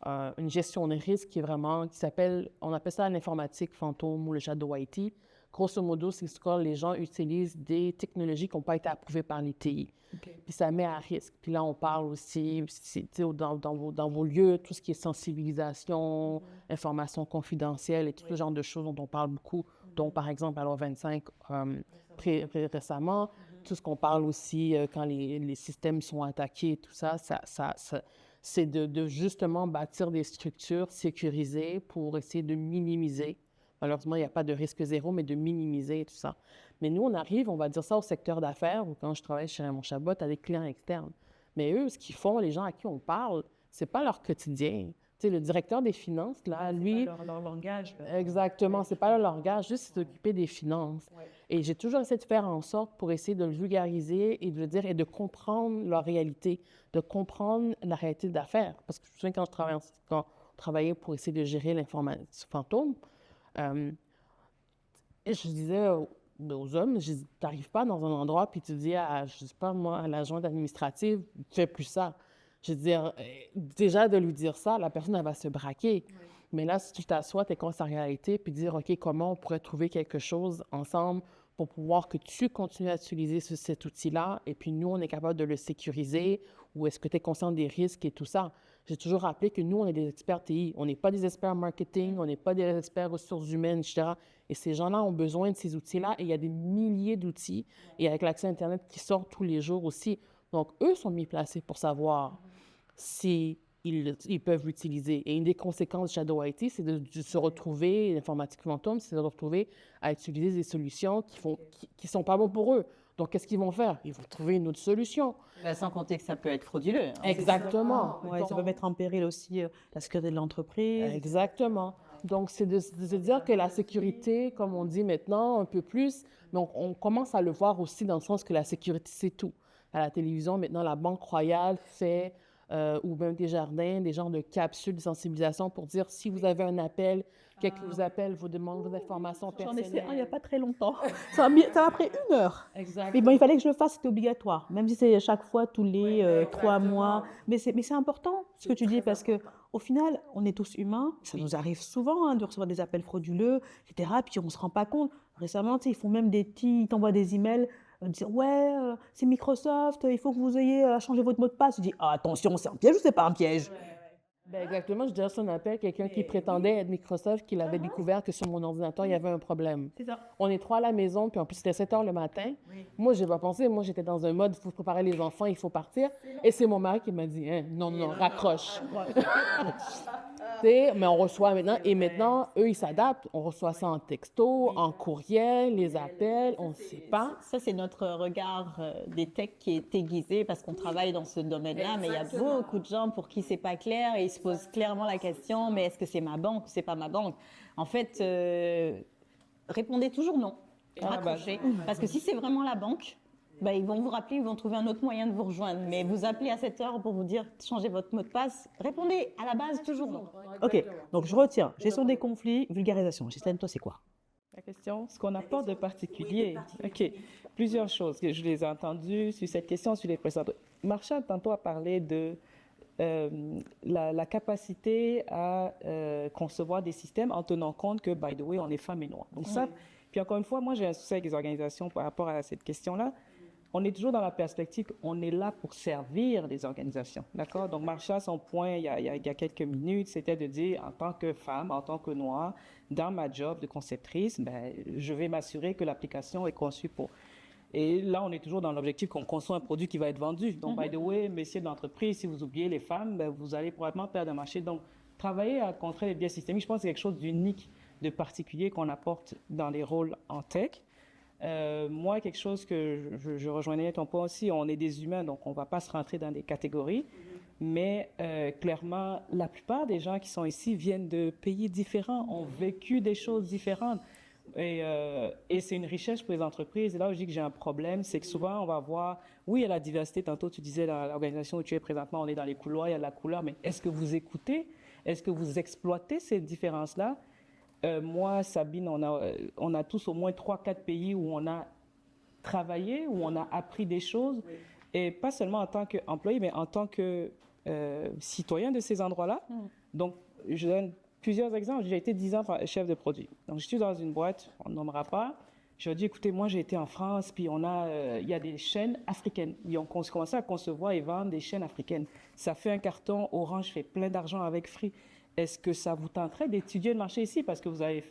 une gestion de risque qui s'appelle, on appelle ça l'informatique fantôme ou le shadow IT. Grosso modo, c'est quand les gens utilisent des technologies qui n'ont pas été approuvées par les TI. Okay. Puis ça met à risque. Puis là, on parle aussi, dans vos lieux, tout ce qui est sensibilisation, information confidentielle et tout ce genre de choses dont on parle beaucoup, dont par exemple à l'O25 récemment, tout ce qu'on parle aussi quand les systèmes sont attaqués, tout ça, c'est de justement bâtir des structures sécurisées pour essayer de minimiser. Malheureusement, il n'y a pas de risque zéro, mais de minimiser tout ça. Mais nous, on arrive, on va dire ça au secteur d'affaires, ou quand je travaille chez Raymond Chabot, à des clients externes. Mais eux, ce qu'ils font, les gens à qui on parle, c'est pas leur quotidien. Tu sais, le directeur des finances, là, lui... C'est pas leur langage. Là. Exactement, c'est pas leur langage, juste s'occuper des finances. Ouais. Et j'ai toujours essayé de faire en sorte pour essayer de le vulgariser et de le dire et de comprendre leur réalité, de comprendre la réalité d'affaires. Parce que je me souviens quand on travaillait pour essayer de gérer l'informatique fantôme, et je disais aux hommes, tu n'arrives pas dans un endroit puis tu dis à, je sais pas moi, à l'adjointe administrative, fais plus ça. Je veux dire, déjà de lui dire ça, la personne, elle va se braquer. Oui. Mais là, si tu t'assois, tu es contre sa réalité, puis dire, OK, comment on pourrait trouver quelque chose ensemble pour pouvoir que tu continues à utiliser cet outil-là, et puis nous, on est capable de le sécuriser, ou est-ce que tu es conscient des risques et tout ça? J'ai toujours rappelé que nous, on est des experts TI. On n'est pas des experts marketing, on n'est pas des experts ressources humaines, etc. Et ces gens-là ont besoin de ces outils-là, et il y a des milliers d'outils, et avec l'accès à Internet qui sort tous les jours aussi. Donc, eux sont mis placés pour savoir si ils peuvent l'utiliser. Et une des conséquences de Shadow IT, c'est de se retrouver, l'informatique fantôme, c'est de se retrouver à utiliser des solutions qui sont pas bonnes pour eux. Donc, qu'est-ce qu'ils vont faire? Ils vont trouver une autre solution. Sans compter que ça peut être frauduleux. Hein. Exactement. Ouais, ça peut mettre en péril aussi la sécurité de l'entreprise. Exactement. Donc, c'est de se dire que la sécurité, comme on dit maintenant, un peu plus, mais on commence à le voir aussi dans le sens que la sécurité, c'est tout. À la télévision, maintenant, la Banque Royale fait... ou même Desjardins, des genres de capsules de sensibilisation pour dire si vous avez un appel, quelqu'un vous appelle, vous demande vos informations personnelles. J'en ai fait un il n'y a pas très longtemps. Ça m'a pris 1 heure. Exactement. Mais bon, il fallait que je le fasse, c'était obligatoire, même si c'est chaque fois, tous les 3 mois. Mais c'est important ce que tu dis, parce qu'au final, on est tous humains. Ça nous arrive souvent de recevoir des appels frauduleux, etc. Puis on ne se rend pas compte. Récemment, ils font même ils t'envoient des emails. Dire, ouais, c'est Microsoft, il faut que vous ayez à changer votre mot de passe. Je dis, attention, c'est un piège ou c'est pas un piège? Ben exactement, je dirais son appel, quelqu'un qui prétendait être Microsoft, qu'il avait découvert que sur mon ordinateur, il y avait un problème. C'est ça. On est 3 à la maison, puis en plus, c'était 7 heures le matin. Oui. Moi, je n'ai pas pensé. Moi, j'étais dans un mode, il faut préparer les enfants, il faut partir. Et c'est mon mari qui m'a dit, non, raccroche. Mais on reçoit maintenant, et maintenant, eux, ils s'adaptent. On reçoit ça en texto, en courriel, les appels, on ne sait pas. Ça, c'est notre regard des techs qui est aiguisé parce qu'on travaille dans ce domaine-là, mais il y a beaucoup de gens pour qui c'est pas clair et ils se posent clairement la question, mais est-ce que c'est ma banque ou c'est pas ma banque? En fait, répondez toujours non. Raccrochez. Parce que si c'est vraiment la banque, ben, ils vont vous rappeler, ils vont trouver un autre moyen de vous rejoindre. Mais vous appelez à cette heure pour vous dire changez votre mot de passe, répondez à la base toujours non. Ok, donc je retiens. Gestion des conflits, vulgarisation. Ghislaine, toi, c'est quoi? La question, ce qu'on apporte de particulier. OK. Plusieurs choses. Je les ai entendues sur cette question, sur les précédentes. Marshall, tantôt, a parlé de la capacité à concevoir des systèmes en tenant compte que, by the way, on est femmes et noirs. Donc ça, puis encore une fois, moi, j'ai un souci avec les organisations par rapport à cette question-là. On est toujours dans la perspective qu'on est là pour servir les organisations, d'accord? Donc, Marshall, son point, il y a quelques minutes, c'était de dire, en tant que femme, en tant que noire, dans ma job de conceptrice, ben, je vais m'assurer que l'application est conçue pour... Et là, on est toujours dans l'objectif qu'on conçoit un produit qui va être vendu. Donc, by the way, messieurs de l'entreprise, si vous oubliez les femmes, ben, vous allez probablement perdre un marché. Donc, travailler à contrer les biais systémiques, je pense que c'est quelque chose d'unique, de particulier qu'on apporte dans les rôles en tech. Moi, quelque chose que je rejoignais ton point aussi, on est des humains, donc on ne va pas se rentrer dans des catégories, mais clairement, la plupart des gens qui sont ici viennent de pays différents, ont vécu des choses différentes. Et c'est une richesse pour les entreprises. Et là où je dis que j'ai un problème, c'est que souvent, on va voir, oui, il y a la diversité. Tantôt, tu disais, dans l'organisation où tu es présentement, on est dans les couloirs, il y a la couleur, mais est-ce que vous écoutez? Est-ce que vous exploitez ces différences-là? Moi, Sabine, on a tous au moins 3-4 pays où on a travaillé, où on a appris des choses, et pas seulement en tant qu'employé, mais en tant que citoyen de ces endroits-là. Donc, je donne plusieurs exemples. J'ai été 10 ans chef de produit. Donc, je suis dans une boîte, on ne nommera pas. Je leur dis, écoutez, moi, j'ai été en France, puis il y a des chaînes africaines. Ils ont commencé à concevoir et vendre des chaînes africaines. Ça fait un carton, Orange fait plein d'argent avec Free. Est-ce que ça vous tenterait d'étudier le marché ici? Parce que vous allez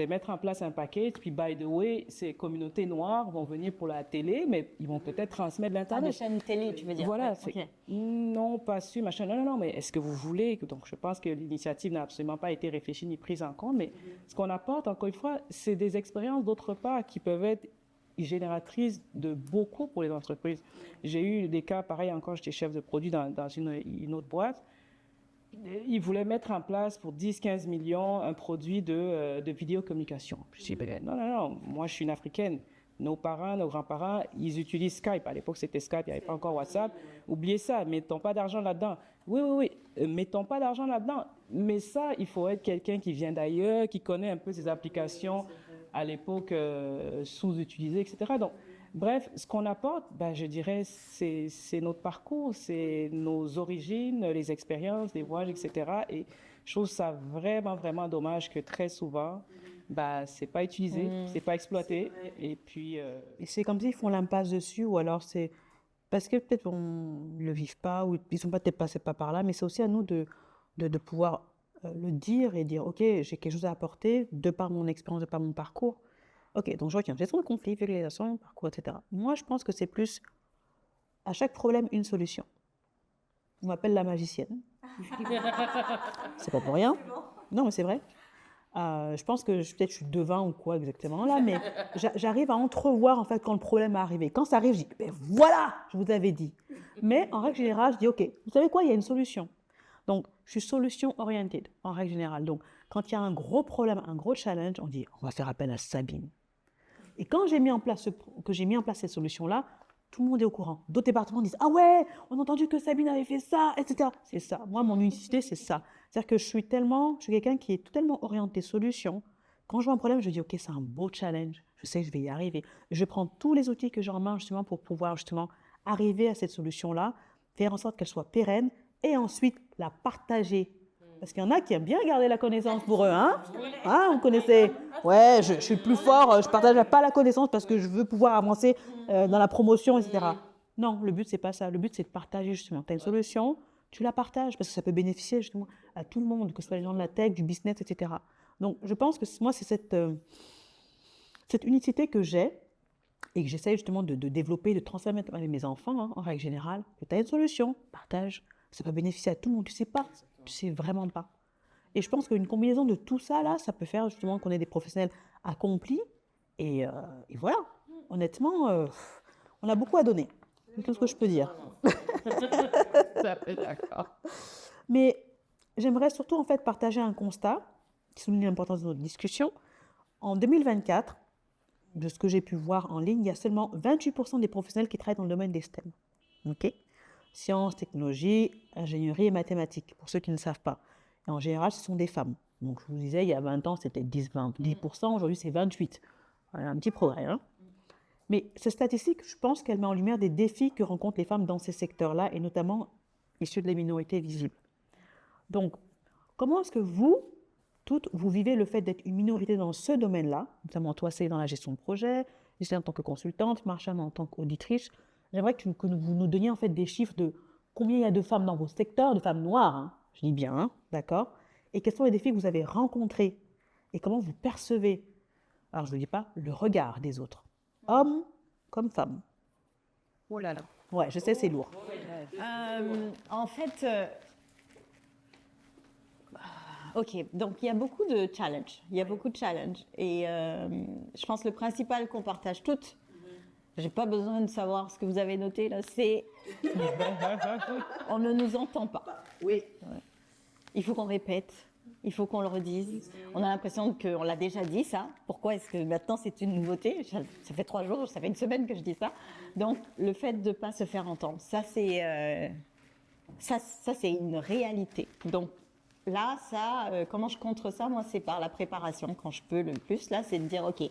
mettre en place un package, puis by the way, ces communautés noires vont venir pour la télé, mais ils vont peut-être transmettre l'Internet. Ah, de chaîne télé, tu veux dire? Voilà. Okay. Non, pas sûr, machin. Non, mais est-ce que vous voulez? Donc, je pense que l'initiative n'a absolument pas été réfléchie ni prise en compte, mais ce qu'on apporte, encore une fois, c'est des expériences d'autre part qui peuvent être génératrices de beaucoup pour les entreprises. J'ai eu des cas pareils encore, j'étais chef de produit dans une autre boîte. Ils voulaient mettre en place pour 10-15 millions un produit de vidéocommunication. Je dis, non, moi je suis une Africaine. Nos parents, nos grands-parents, ils utilisent Skype. À l'époque, c'était Skype, il n'y avait pas encore WhatsApp. Oubliez ça, mettons pas d'argent là-dedans. Oui, mettons pas d'argent là-dedans. Mais ça, il faut être quelqu'un qui vient d'ailleurs, qui connaît un peu ces applications à l'époque sous-utilisées, etc. Donc, bref, ce qu'on apporte, je dirais, c'est notre parcours, c'est nos origines, les expériences, les voyages, etc. Et je trouve ça vraiment, vraiment dommage que très souvent, c'est pas utilisé, c'est pas exploité. Et puis... Et c'est comme s'ils font l'impasse dessus, ou alors c'est parce que peut-être on ne le vivent pas, ou ils sont peut-être passés pas par là, mais c'est aussi à nous de pouvoir le dire et dire, OK, j'ai quelque chose à apporter de par mon expérience, de par mon parcours. OK, donc je retiens gestion de conflit, vulgarisation, parcours, etc. Moi, je pense que c'est plus à chaque problème, une solution. On m'appelle la magicienne. C'est pas pour rien. Non, mais c'est vrai. Je pense que peut-être je suis devin ou quoi exactement là, mais j'arrive à entrevoir en fait quand le problème est arrivé. Quand ça arrive, je dis, voilà, je vous avais dit. Mais en règle générale, je dis, OK, vous savez quoi, il y a une solution. Donc, je suis solution-oriented en règle générale. Donc, quand il y a un gros problème, un gros challenge, on dit, on va faire appel à Sabine. Et quand j'ai mis en place cette solution-là, tout le monde est au courant. D'autres départements disent « Ah ouais, on a entendu que Sabine avait fait ça, etc. » C'est ça. Moi, mon unicité, c'est ça. C'est-à-dire que je suis quelqu'un qui est totalement orienté solution. Quand je vois un problème, je dis « Ok, c'est un beau challenge. Je sais que je vais y arriver. » Je prends tous les outils que j'ai en main justement pour pouvoir justement arriver à cette solution-là, faire en sorte qu'elle soit pérenne et ensuite la partager. Parce qu'il y en a qui aiment bien garder la connaissance pour eux, hein? Vous connaissez? Ouais, je suis plus fort, je ne partage pas la connaissance parce que je veux pouvoir avancer dans la promotion, etc. Non, le but, c'est pas ça. Le but, c'est de partager justement. Tu as une solution, tu la partages parce que ça peut bénéficier justement à tout le monde, que ce soit les gens de la tech, du business, etc. Donc, je pense que moi, c'est cette unicité que j'ai et que j'essaie justement de développer, de transmettre avec mes enfants, en règle générale. Que tu as une solution, partage. Ça peut bénéficier à tout le monde. Tu sais pas. Tu sais vraiment pas. Et je pense qu'une combinaison de tout ça, là, ça peut faire justement qu'on ait des professionnels accomplis. Et voilà, honnêtement, on a beaucoup à donner. C'est tout ce que je peux dire. Tout à fait d'accord. Mais j'aimerais surtout en fait partager un constat qui souligne l'importance de notre discussion. En 2024, de ce que j'ai pu voir en ligne, il y a seulement 28% des professionnels qui travaillent dans le domaine des STEM. OK? Sciences, technologies, ingénierie et mathématiques, pour ceux qui ne le savent pas. Et en général, ce sont des femmes. Donc, je vous disais, il y a 20 ans, c'était 10%, aujourd'hui, c'est 28%. Voilà, un petit progrès. Hein? Mais cette statistique, je pense qu'elle met en lumière des défis que rencontrent les femmes dans ces secteurs-là, et notamment issus de la minorité visible. Donc, comment est-ce que vous, toutes, vous vivez le fait d'être une minorité dans ce domaine-là, notamment toi, c'est dans la gestion de projet, Gisèle en tant que consultante, Marcham en tant qu'auditrice. J'aimerais que vous nous donniez en fait des chiffres de combien il y a de femmes dans vos secteurs, de femmes noires, hein, je dis bien, hein, d'accord? Et quels sont les défis que vous avez rencontrés et comment vous percevez, alors je ne dis pas le regard des autres, hommes comme femmes. Oh là là. Ouais, je sais, c'est lourd. En fait, ok, donc il y a beaucoup de challenges. Il y a beaucoup de challenges. Et je pense que le principal qu'on partage toutes, j'ai pas besoin de savoir ce que vous avez noté là, c'est on ne nous entend pas. Oui. Ouais. Il faut qu'on répète, il faut qu'on le redise. On a l'impression qu'on l'a déjà dit ça. Pourquoi est-ce que maintenant c'est une nouveauté? Ça fait 3 jours, ça fait une semaine que je dis ça. Donc le fait de ne pas se faire entendre, ça c'est une réalité. Donc là, comment je contre ça? Moi, c'est par la préparation quand je peux le plus. Là, c'est de dire, ok,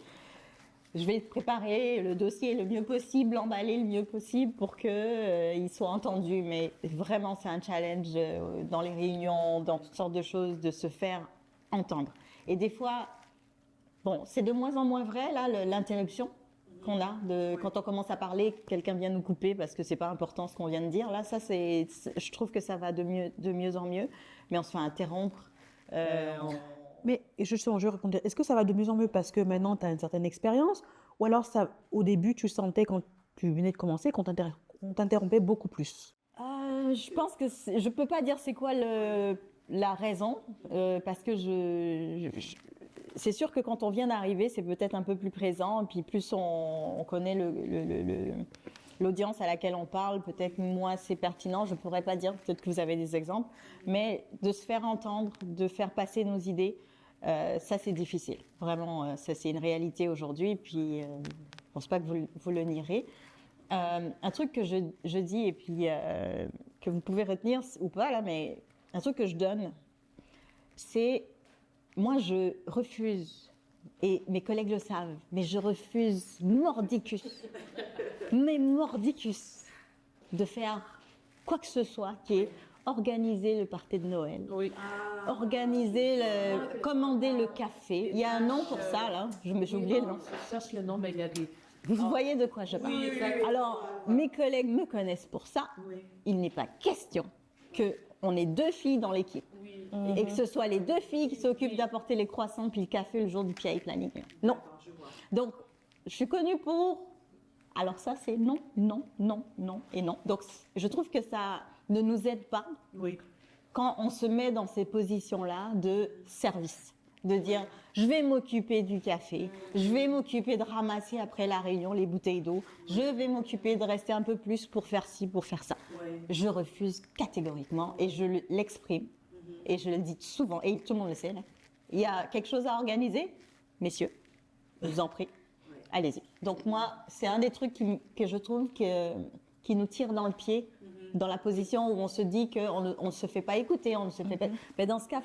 je vais préparer le dossier le mieux possible, l'emballer le mieux possible pour qu'il soit entendu. Mais vraiment, c'est un challenge dans les réunions, dans toutes sortes de choses, de se faire entendre. Et des fois, bon, c'est de moins en moins vrai, là, l'interruption qu'on a. Quand on commence à parler, quelqu'un vient nous couper parce que c'est pas important ce qu'on vient de dire. Là, ça, je trouve que ça va de mieux en mieux. Mais on se fait interrompre. Mais justement, je vais répondre, est-ce que ça va de mieux en mieux parce que maintenant tu as une certaine expérience ou alors au début tu sentais quand tu venais de commencer qu'on t'interrompait beaucoup plus? Je pense que je peux pas dire c'est quoi la raison parce que c'est sûr que quand on vient d'arriver, c'est peut-être un peu plus présent et puis plus on connaît l'audience à laquelle on parle, peut-être moins c'est pertinent, je pourrais pas dire, peut-être que vous avez des exemples, mais de se faire entendre, de faire passer nos idées, ça c'est difficile. Vraiment, ça c'est une réalité aujourd'hui, puis je pense pas que vous le nierez. Un truc que je dis et puis que vous pouvez retenir ou pas là, mais un truc que je donne, c'est moi je refuse, et mes collègues le savent, mais je refuse mordicus de faire quoi que ce soit qui est organiser le party de Noël, commander le café. Il y a un nom pour ça là, j'ai oublié le nom. Je cherche le nom, mais il y a des... Vous voyez de quoi je parle. Alors, mes collègues me connaissent pour ça. Il n'est pas question qu'on ait 2 filles dans l'équipe et que ce soit les 2 filles qui s'occupent d'apporter les croissants puis le café le jour du PI planning. Non. Donc, je suis connue pour... Alors ça, c'est non, non, non, non et non. Donc, je trouve que ça ne nous aide pas quand on se met dans ces positions-là de service. De dire, je vais m'occuper du café, je vais m'occuper de ramasser après la réunion les bouteilles d'eau, je vais m'occuper de rester un peu plus pour faire ci, pour faire ça. Je refuse catégoriquement et je l'exprime et je le dis souvent, et tout le monde le sait. Là. Il y a quelque chose à organiser, messieurs, je vous en prie, allez-y. Donc moi, c'est un des trucs que je trouve qui nous tire dans le pied, dans la position où on se dit qu'on ne se fait pas écouter, on ne se fait pas... Mais dans ce cas,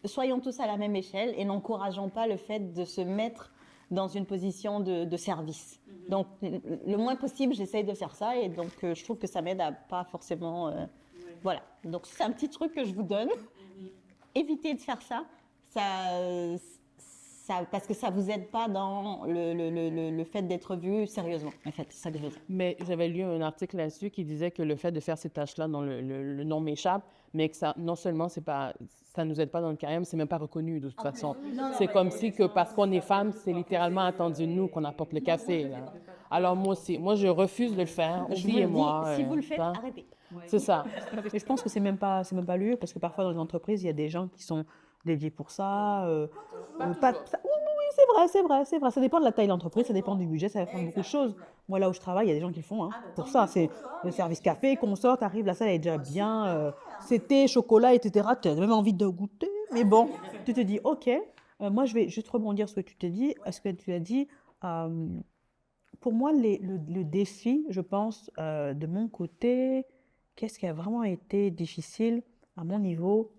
soyons tous à la même échelle et n'encourageons pas le fait de se mettre dans une position de service. Donc, le moins possible, j'essaye de faire ça et donc je trouve que ça m'aide à pas forcément... Voilà. Donc, c'est un petit truc que je vous donne. Évitez de faire ça. Parce que ça vous aide pas dans le fait d'être vu sérieusement. En fait, c'est ça que je veux dire. Mais j'avais lu un article là-dessus qui disait que le fait de faire ces tâches-là, dont le nom m'échappe, mais que ça, non seulement ça nous aide pas dans le carême, c'est même pas reconnu de toute façon. C'est comme si que parce qu'on est femme, c'est littéralement attendu de nous qu'on apporte le café. Là. Alors moi aussi, je refuse de le faire. Oubliez-moi. Si vous le faites, arrêtez. C'est ça. Et je pense que c'est même pas lieu parce que parfois dans les entreprises, il y a des gens qui sont dédiés pour ça. Oui, oui, c'est vrai, c'est vrai, c'est vrai. Ça dépend de la taille de l'entreprise, ça dépend du budget, ça dépend de beaucoup de choses. Moi, là où je travaille, il y a des gens qui le font. Hein. Pour ça, c'est le service café, qu'on sort, t'arrives, la salle est déjà bien. C'était chocolat, etc. Tu as même envie de goûter. Mais bon, tu te dis, OK, moi, je vais juste rebondir sur ce que tu t'es dit. Ce que tu as dit. euh, pour moi, le défi, je pense, de mon côté, qu'est-ce qui a vraiment été difficile à mon niveau,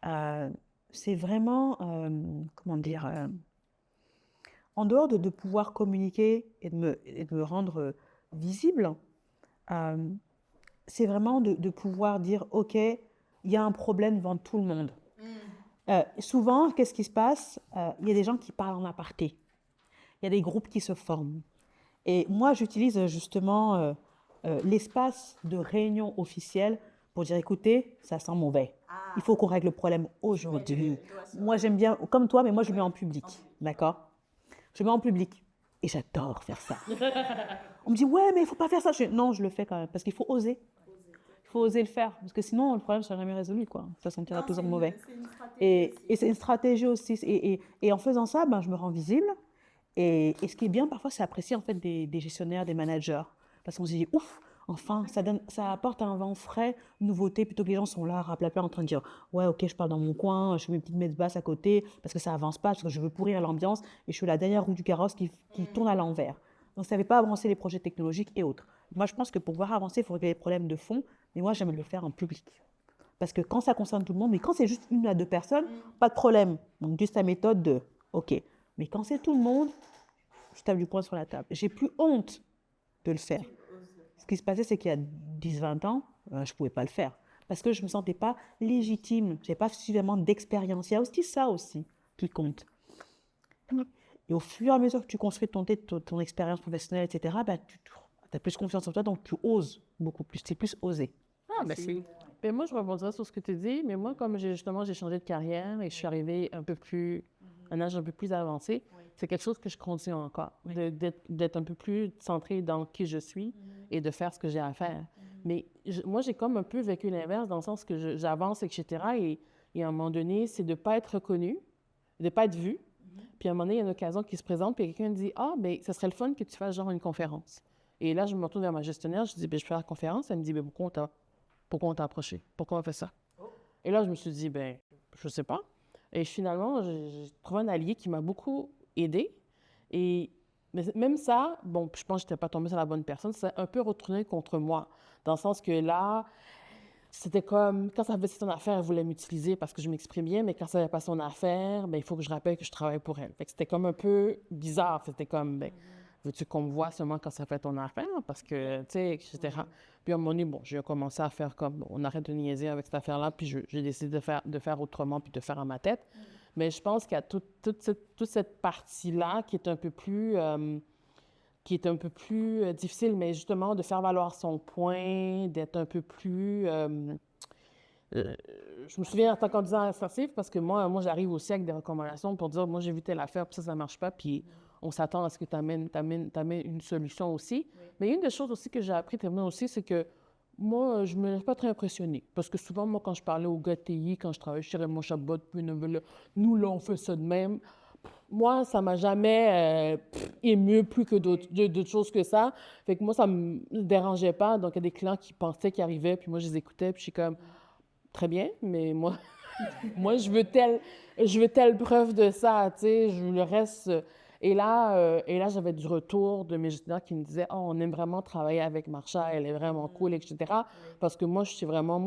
euh, c'est vraiment, comment dire, en dehors de pouvoir communiquer et de me rendre visible, euh, c'est vraiment de pouvoir dire, OK, il y a un problème devant tout le monde. Souvent, qu'est-ce qui se passe? Il y a des gens qui parlent en aparté. Il y a des groupes qui se forment. Et moi, j'utilise justement l'espace de réunion officielle pour dire, écoutez, ça sent mauvais. Il faut qu'on règle le problème aujourd'hui. Moi, j'aime bien, comme toi, mais moi, je le mets en public. D'accord? Je le mets en public. Et j'adore faire ça. On me dit, ouais, mais il ne faut pas faire ça. Non, je le fais quand même, parce qu'il faut oser. Il faut oser le faire, parce que sinon, le problème ne sera jamais résolu, quoi. Ça sentira toujours mauvais. Et c'est une stratégie aussi. Et en faisant ça, ben, je me rends visible. Et ce qui est bien, parfois, c'est apprécié en fait des gestionnaires, des managers. Parce qu'on se dit, ouf, enfin, ça apporte un vent frais, une nouveauté, plutôt que les gens sont là, raplapla, en train de dire, ouais, ok, je parle dans mon coin, je fais mes petites messes basses à côté, parce que ça avance pas, parce que je veux pourrir l'ambiance, et je suis la dernière roue du carrosse qui tourne à l'envers. Donc, ça ne fait pas avancer les projets technologiques et autres. Moi, je pense que pour pouvoir avancer, il faut régler les problèmes de fond, mais moi, j'aime le faire en public. Parce que quand ça concerne tout le monde, mais quand c'est juste une à deux personnes, pas de problème. Donc, juste la méthode de, ok. Mais quand c'est tout le monde, je tape du poing sur la table. J'ai plus honte de le faire. Ce qui se passait, c'est qu'il y a 10-20 ans, je ne pouvais pas le faire. Parce que je ne me sentais pas légitime. Je n'avais pas suffisamment d'expérience. Il y a aussi ça aussi qui compte. Et au fur et à mesure que tu construis ton expérience professionnelle, etc., bah, tu as plus confiance en toi, donc tu oses beaucoup plus. Tu es plus osé. Ah, merci. Mais moi, je rebondirais sur ce que tu dis, mais moi, comme j'ai changé de carrière et je suis arrivée à un âge un peu plus avancé, c'est quelque chose que je continue encore, d'être un peu plus centrée dans qui je suis et de faire ce que j'ai à faire. Mais moi, j'ai comme un peu vécu l'inverse dans le sens que j'avance, etc. Et à un moment donné, c'est de ne pas être reconnue, de ne pas être vue. Puis à un moment donné, il y a une occasion qui se présente, puis quelqu'un dit « Ah, bien, ça serait le fun que tu fasses genre une conférence. » Et là, je me retourne vers ma gestionnaire, je dis « Bien, je fais la conférence. » Elle me dit « Bien, pourquoi on t'a approché? Pourquoi on fait ça? » Et là, je me suis dit « Ben, je sais pas. » Et finalement, j'ai trouvé un allié qui m'a beaucoup aidée. Et mais même ça, bon, je pense que je n'étais pas tombée sur la bonne personne, c'est un peu retourné contre moi. Dans le sens que là, c'était comme, quand ça faisait son affaire, elle voulait m'utiliser parce que je m'exprime bien, mais quand ça n'avait pas son affaire, ben, il faut que je rappelle que je travaille pour elle. Fait que c'était comme un peu bizarre. C'était comme, ben, veux-tu qu'on me voit seulement quand ça fait ton affaire? Parce que, tu sais, etc. Puis à un moment donné, bon, j'ai commencé à faire comme, bon, on arrête de niaiser avec cette affaire-là, puis j'ai décidé de faire autrement, puis de faire à ma tête. Mais je pense qu'il y a toute cette partie-là qui est un peu plus, difficile, mais justement de faire valoir son point, d'être un peu plus... je me souviens en tant que candidat assertif parce que moi j'arrive aussi avec des recommandations pour dire, moi j'ai vu telle affaire, puis ça ne marche pas, puis on s'attend à ce que tu amènes une solution aussi. Oui. Mais une des choses aussi que j'ai appris aussi, c'est que moi, je ne me laisse pas très impressionnée. Parce que souvent, moi, quand je parlais au gars de TI, quand je travaillais chez Raymond Chabot, puis nous, là, on fait ça de même. Moi, ça ne m'a jamais ému plus que d'autres choses que ça. Fait que moi, ça ne me dérangeait pas. Donc, il y a des clients qui pensaient qu'ils arrivaient, puis moi, je les écoutais, puis je suis comme, très bien, mais moi, moi, je veux telle preuve de ça, tu sais, je le reste... Et là, j'avais du retour de mes gestionnaires qui me disaient « Oh, on aime vraiment travailler avec Marsha, elle est vraiment cool, etc. » Parce que moi, je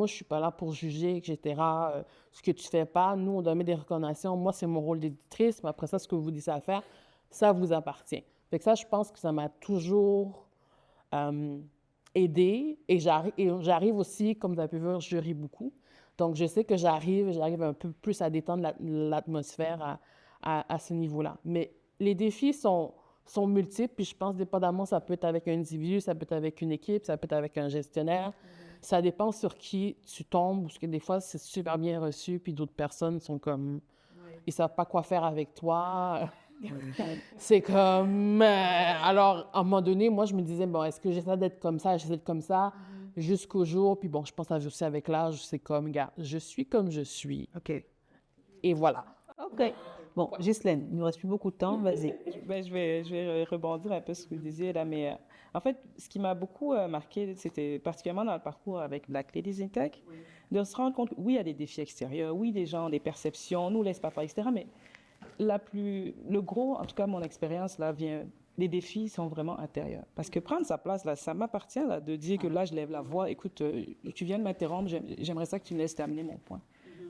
suis pas là pour juger, etc. Ce que tu fais pas, nous, on doit mettre des recommandations. Moi, c'est mon rôle d'éditrice, mais après ça, ce que vous décidez à faire, ça vous appartient. Fait que ça, je pense que ça m'a toujours aidée. Et j'arrive aussi, comme vous avez pu voir, je ris beaucoup. Donc, je sais que j'arrive un peu plus à détendre l'atmosphère à ce niveau-là. Mais les défis sont multiples, puis je pense, dépendamment, ça peut être avec un individu, ça peut être avec une équipe, ça peut être avec un gestionnaire. Ça dépend sur qui tu tombes, parce que des fois, c'est super bien reçu, puis d'autres personnes sont comme... Ils ne savent pas quoi faire avec toi. C'est comme... Alors, à un moment donné, moi, je me disais, bon, est-ce que j'essaie d'être comme ça, j'essaie d'être comme ça? jusqu'au jour, puis bon, je pense aussi avec l'âge, c'est comme, regarde, je suis comme je suis, OK. et voilà. OK. Bon, Ghislaine, il ne nous reste plus beaucoup de temps. Vas-y. Ben, je vais rebondir un peu sur ce que vous disiez là, mais en fait, ce qui m'a beaucoup marqué, c'était particulièrement dans le parcours avec Black Ladies in Tech, de se rendre compte que oui, il y a des défis extérieurs, oui, des gens, des perceptions, nous laisse pas faire, etc. Mais le gros, en tout cas, mon expérience là vient. Les défis sont vraiment intérieurs. Parce que prendre sa place, là, ça m'appartient là, de dire que là, je lève la voix. Écoute, tu viens de m'interrompre, j'aimerais ça que tu me laisses terminer mon point.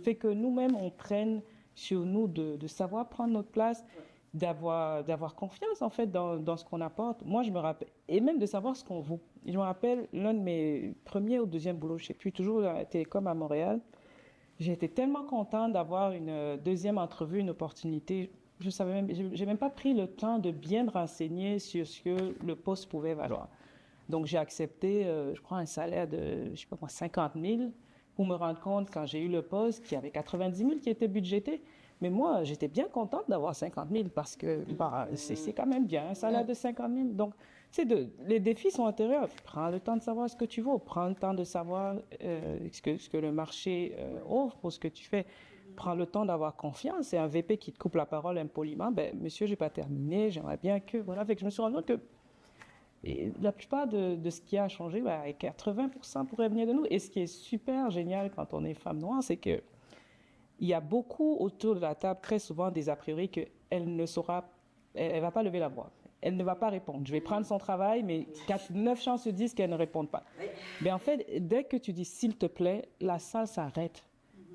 Fait que nous-mêmes, on prenne sur nous de savoir prendre notre place, d'avoir confiance, en fait, dans ce qu'on apporte. Moi, je me rappelle, et même de savoir ce qu'on vaut. Je me rappelle, l'un de mes premiers ou deuxième boulots, je ne sais plus, toujours à la Télécom à Montréal, j'ai été tellement contente d'avoir une deuxième entrevue, une opportunité. Je savais même, j'ai même pas pris le temps de bien me renseigner sur ce que le poste pouvait valoir. Donc, j'ai accepté, je crois, un salaire de, je sais pas moi, 50 000 pour me rendre compte, quand j'ai eu le poste, qu'il y avait 90 000 qui étaient budgétés. Mais moi, j'étais bien contente d'avoir 50 000 parce que bah, c'est quand même bien, un salaire de 50 000. Donc, les défis sont intérieurs. Prends le temps de savoir ce que tu vaux. Prends le temps de savoir ce que le marché offre pour ce que tu fais. Prends le temps d'avoir confiance. C'est un VP qui te coupe la parole impoliment. Ben, monsieur, j'ai pas terminé. J'aimerais bien que... Voilà. Fait que je me suis rendu compte que la plupart de ce qui a changé, ben, 80% pourrait venir de nous. Et ce qui est super génial quand on est femme noire, c'est que il y a beaucoup autour de la table, très souvent, des a priori qu'elle ne saura... Elle va pas lever la voix. Elle ne va pas répondre. Je vais prendre son travail, mais 9 chances sur 10 qu'elle ne réponde pas. Mais en fait, dès que tu dis « s'il te plaît », la salle s'arrête.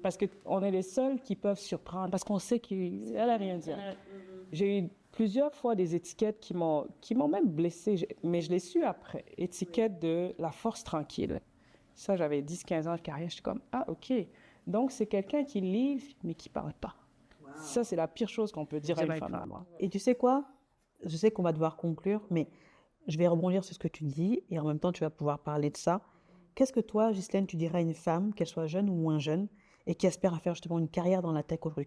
Parce qu'on est les seuls qui peuvent surprendre, parce qu'on sait qu'elle n'a rien dit. J'ai eu plusieurs fois des étiquettes qui m'ont même blessée, mais je l'ai su après. Étiquette de la force tranquille. Ça, j'avais 10-15 ans de carrière. Je suis comme « ah, OK ». Donc, c'est quelqu'un qui livre, mais qui ne parle pas. Wow. Ça, c'est la pire chose qu'on peut dire à une femme. Et tu sais quoi? Je sais qu'on va devoir conclure, mais je vais rebondir sur ce que tu dis et en même temps, tu vas pouvoir parler de ça. Qu'est-ce que toi, Ghislaine, tu dirais à une femme, qu'elle soit jeune ou moins jeune, et qui aspire à faire justement une carrière dans la tech aujourd'hui?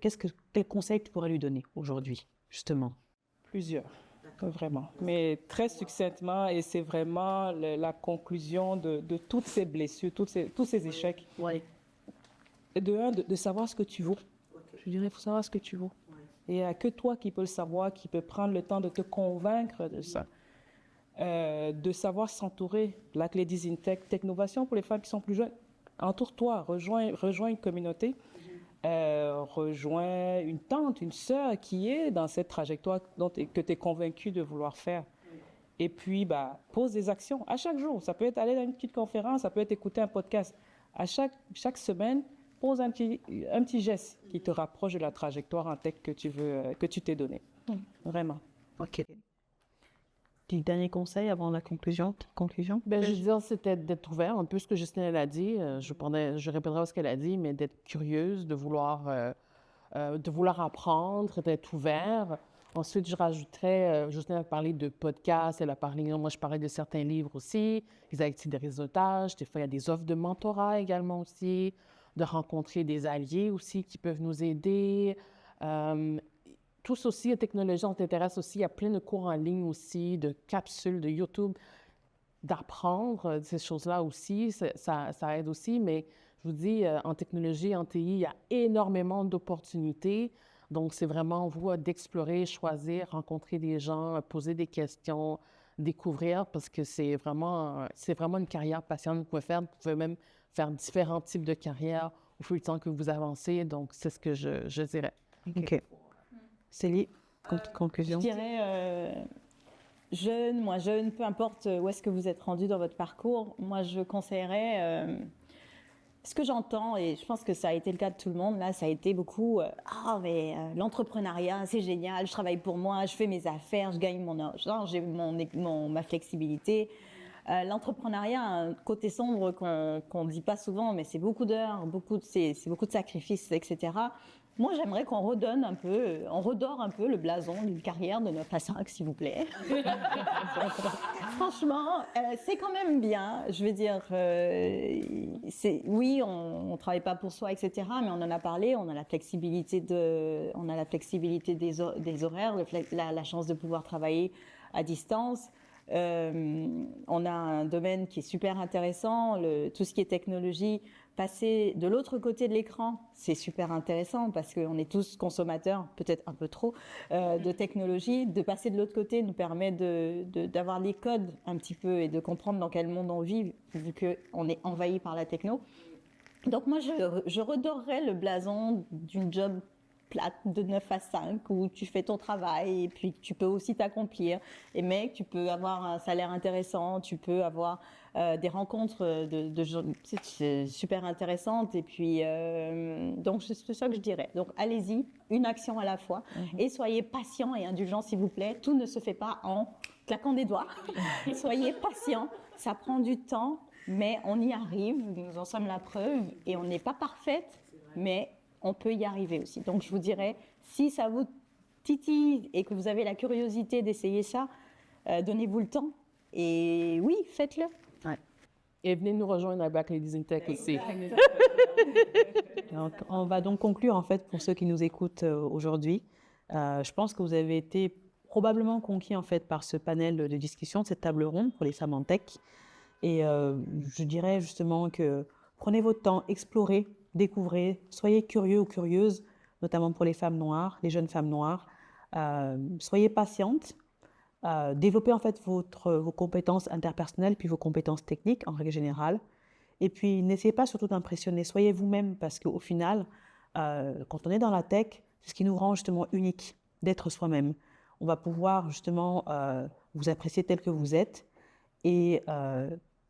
Quel conseil tu pourrais lui donner aujourd'hui, justement? Plusieurs, vraiment. Mais très succinctement, et c'est vraiment la conclusion de toutes ces blessures, tous ces échecs. Ouais. De savoir ce que tu vaux. Okay. Je dirais, il faut savoir ce que tu vaux. Ouais. Et il n'y a que toi qui peux le savoir, qui peut prendre le temps de te convaincre de ça. De savoir s'entourer. Black Ladies in Tech, Technovation pour les femmes qui sont plus jeunes. Entoure-toi, rejoins une communauté, rejoins une tante, une sœur qui est dans cette trajectoire que tu es convaincu de vouloir faire. Et puis, pose des actions à chaque jour. Ça peut être aller dans une petite conférence, ça peut être écouter un podcast. À chaque semaine, pose un petit geste qui te rapproche de la trajectoire en tech que tu t'es donné. Vraiment. OK. Petit dernier conseil avant la conclusion? Ben, je veux dire, c'était d'être ouvert, un peu ce que Justine a dit. Je répéterai ce qu'elle a dit, mais d'être curieuse, de vouloir apprendre, d'être ouvert. Ensuite, je rajouterais, Justine a parlé de podcasts, elle a parlé, moi je parlais de certains livres aussi, des activités de réseautage, des fois il y a des offres de mentorat également aussi, de rencontrer des alliés aussi qui peuvent nous aider. Tous aussi, la technologie, on t'intéresse aussi, il y a plein de cours en ligne aussi, de capsules, de YouTube, d'apprendre ces choses-là aussi, ça aide aussi, mais je vous dis, en technologie, en TI, il y a énormément d'opportunités. Donc, c'est vraiment vous d'explorer, choisir, rencontrer des gens, poser des questions, découvrir, parce que c'est vraiment une carrière passionnante que vous pouvez faire. Vous pouvez même faire différents types de carrières au fil du temps que vous avancez. Donc, c'est ce que je dirais. OK. Célie, conclusion? Je dirais, jeune, peu importe où est-ce que vous êtes rendu dans votre parcours, moi, je conseillerais... ce que j'entends, et je pense que ça a été le cas de tout le monde, là, ça a été beaucoup l'entrepreneuriat, c'est génial, je travaille pour moi, je fais mes affaires, je gagne mon argent, j'ai ma flexibilité. L'entrepreneuriat a un côté sombre qu'on ne dit pas souvent, mais c'est beaucoup d'heures, c'est beaucoup de sacrifices, etc. Moi, j'aimerais qu'on redore un peu le blason d'une carrière de 9 à 5, s'il vous plaît. Franchement, c'est quand même bien. Je veux dire, oui, on travaille pas pour soi, etc. Mais on en a parlé. On a la flexibilité des horaires, la chance de pouvoir travailler à distance. On a un domaine qui est super intéressant, tout ce qui est technologie. Passer de l'autre côté de l'écran, c'est super intéressant parce qu'on est tous consommateurs, peut-être un peu trop, de technologie. De passer de l'autre côté nous permet d'avoir les codes un petit peu et de comprendre dans quel monde on vit, vu qu'on est envahi par la techno. Donc moi, je redorerais le blason d'une job plate de 9 à 5 où tu fais ton travail et puis tu peux aussi t'accomplir. Et mec, tu peux avoir un salaire intéressant, tu peux avoir des rencontres de gens super intéressantes. Et puis, donc c'est ça que je dirais. Donc allez-y, une action à la fois. Et soyez patient et indulgent, s'il vous plaît. Tout ne se fait pas en claquant des doigts. Soyez patient, ça prend du temps, mais on y arrive. Nous en sommes la preuve et on n'est pas parfaite, mais on peut y arriver aussi. Donc, je vous dirais, si ça vous titille et que vous avez la curiosité d'essayer ça, donnez-vous le temps. Et oui, faites-le. Ouais. Et venez nous rejoindre à Black Ladies in Tech aussi. Donc, on va donc conclure, en fait, pour ceux qui nous écoutent aujourd'hui. Je pense que vous avez été probablement conquis, en fait, par ce panel de discussion, cette table ronde pour les femmes en tech. Et je dirais justement que prenez votre temps, explorez, découvrez, soyez curieux ou curieuses, notamment pour les femmes noires, les jeunes femmes noires. Soyez patientes, développez en fait vos compétences interpersonnelles puis vos compétences techniques en règle générale. Et puis n'essayez pas surtout d'impressionner, soyez vous-même parce qu'au final, quand on est dans la tech, c'est ce qui nous rend justement unique d'être soi-même. On va pouvoir justement vous apprécier tel que vous êtes et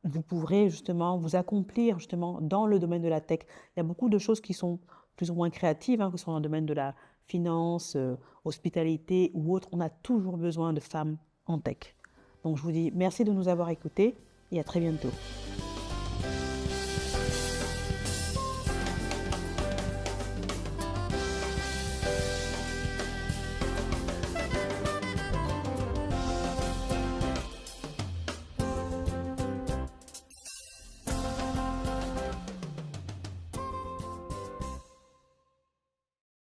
vous pourrez justement vous accomplir justement dans le domaine de la tech. Il y a beaucoup de choses qui sont plus ou moins créatives, que ce soit dans le domaine de la finance, hospitalité ou autre. On a toujours besoin de femmes en tech. Donc je vous dis merci de nous avoir écoutés et à très bientôt.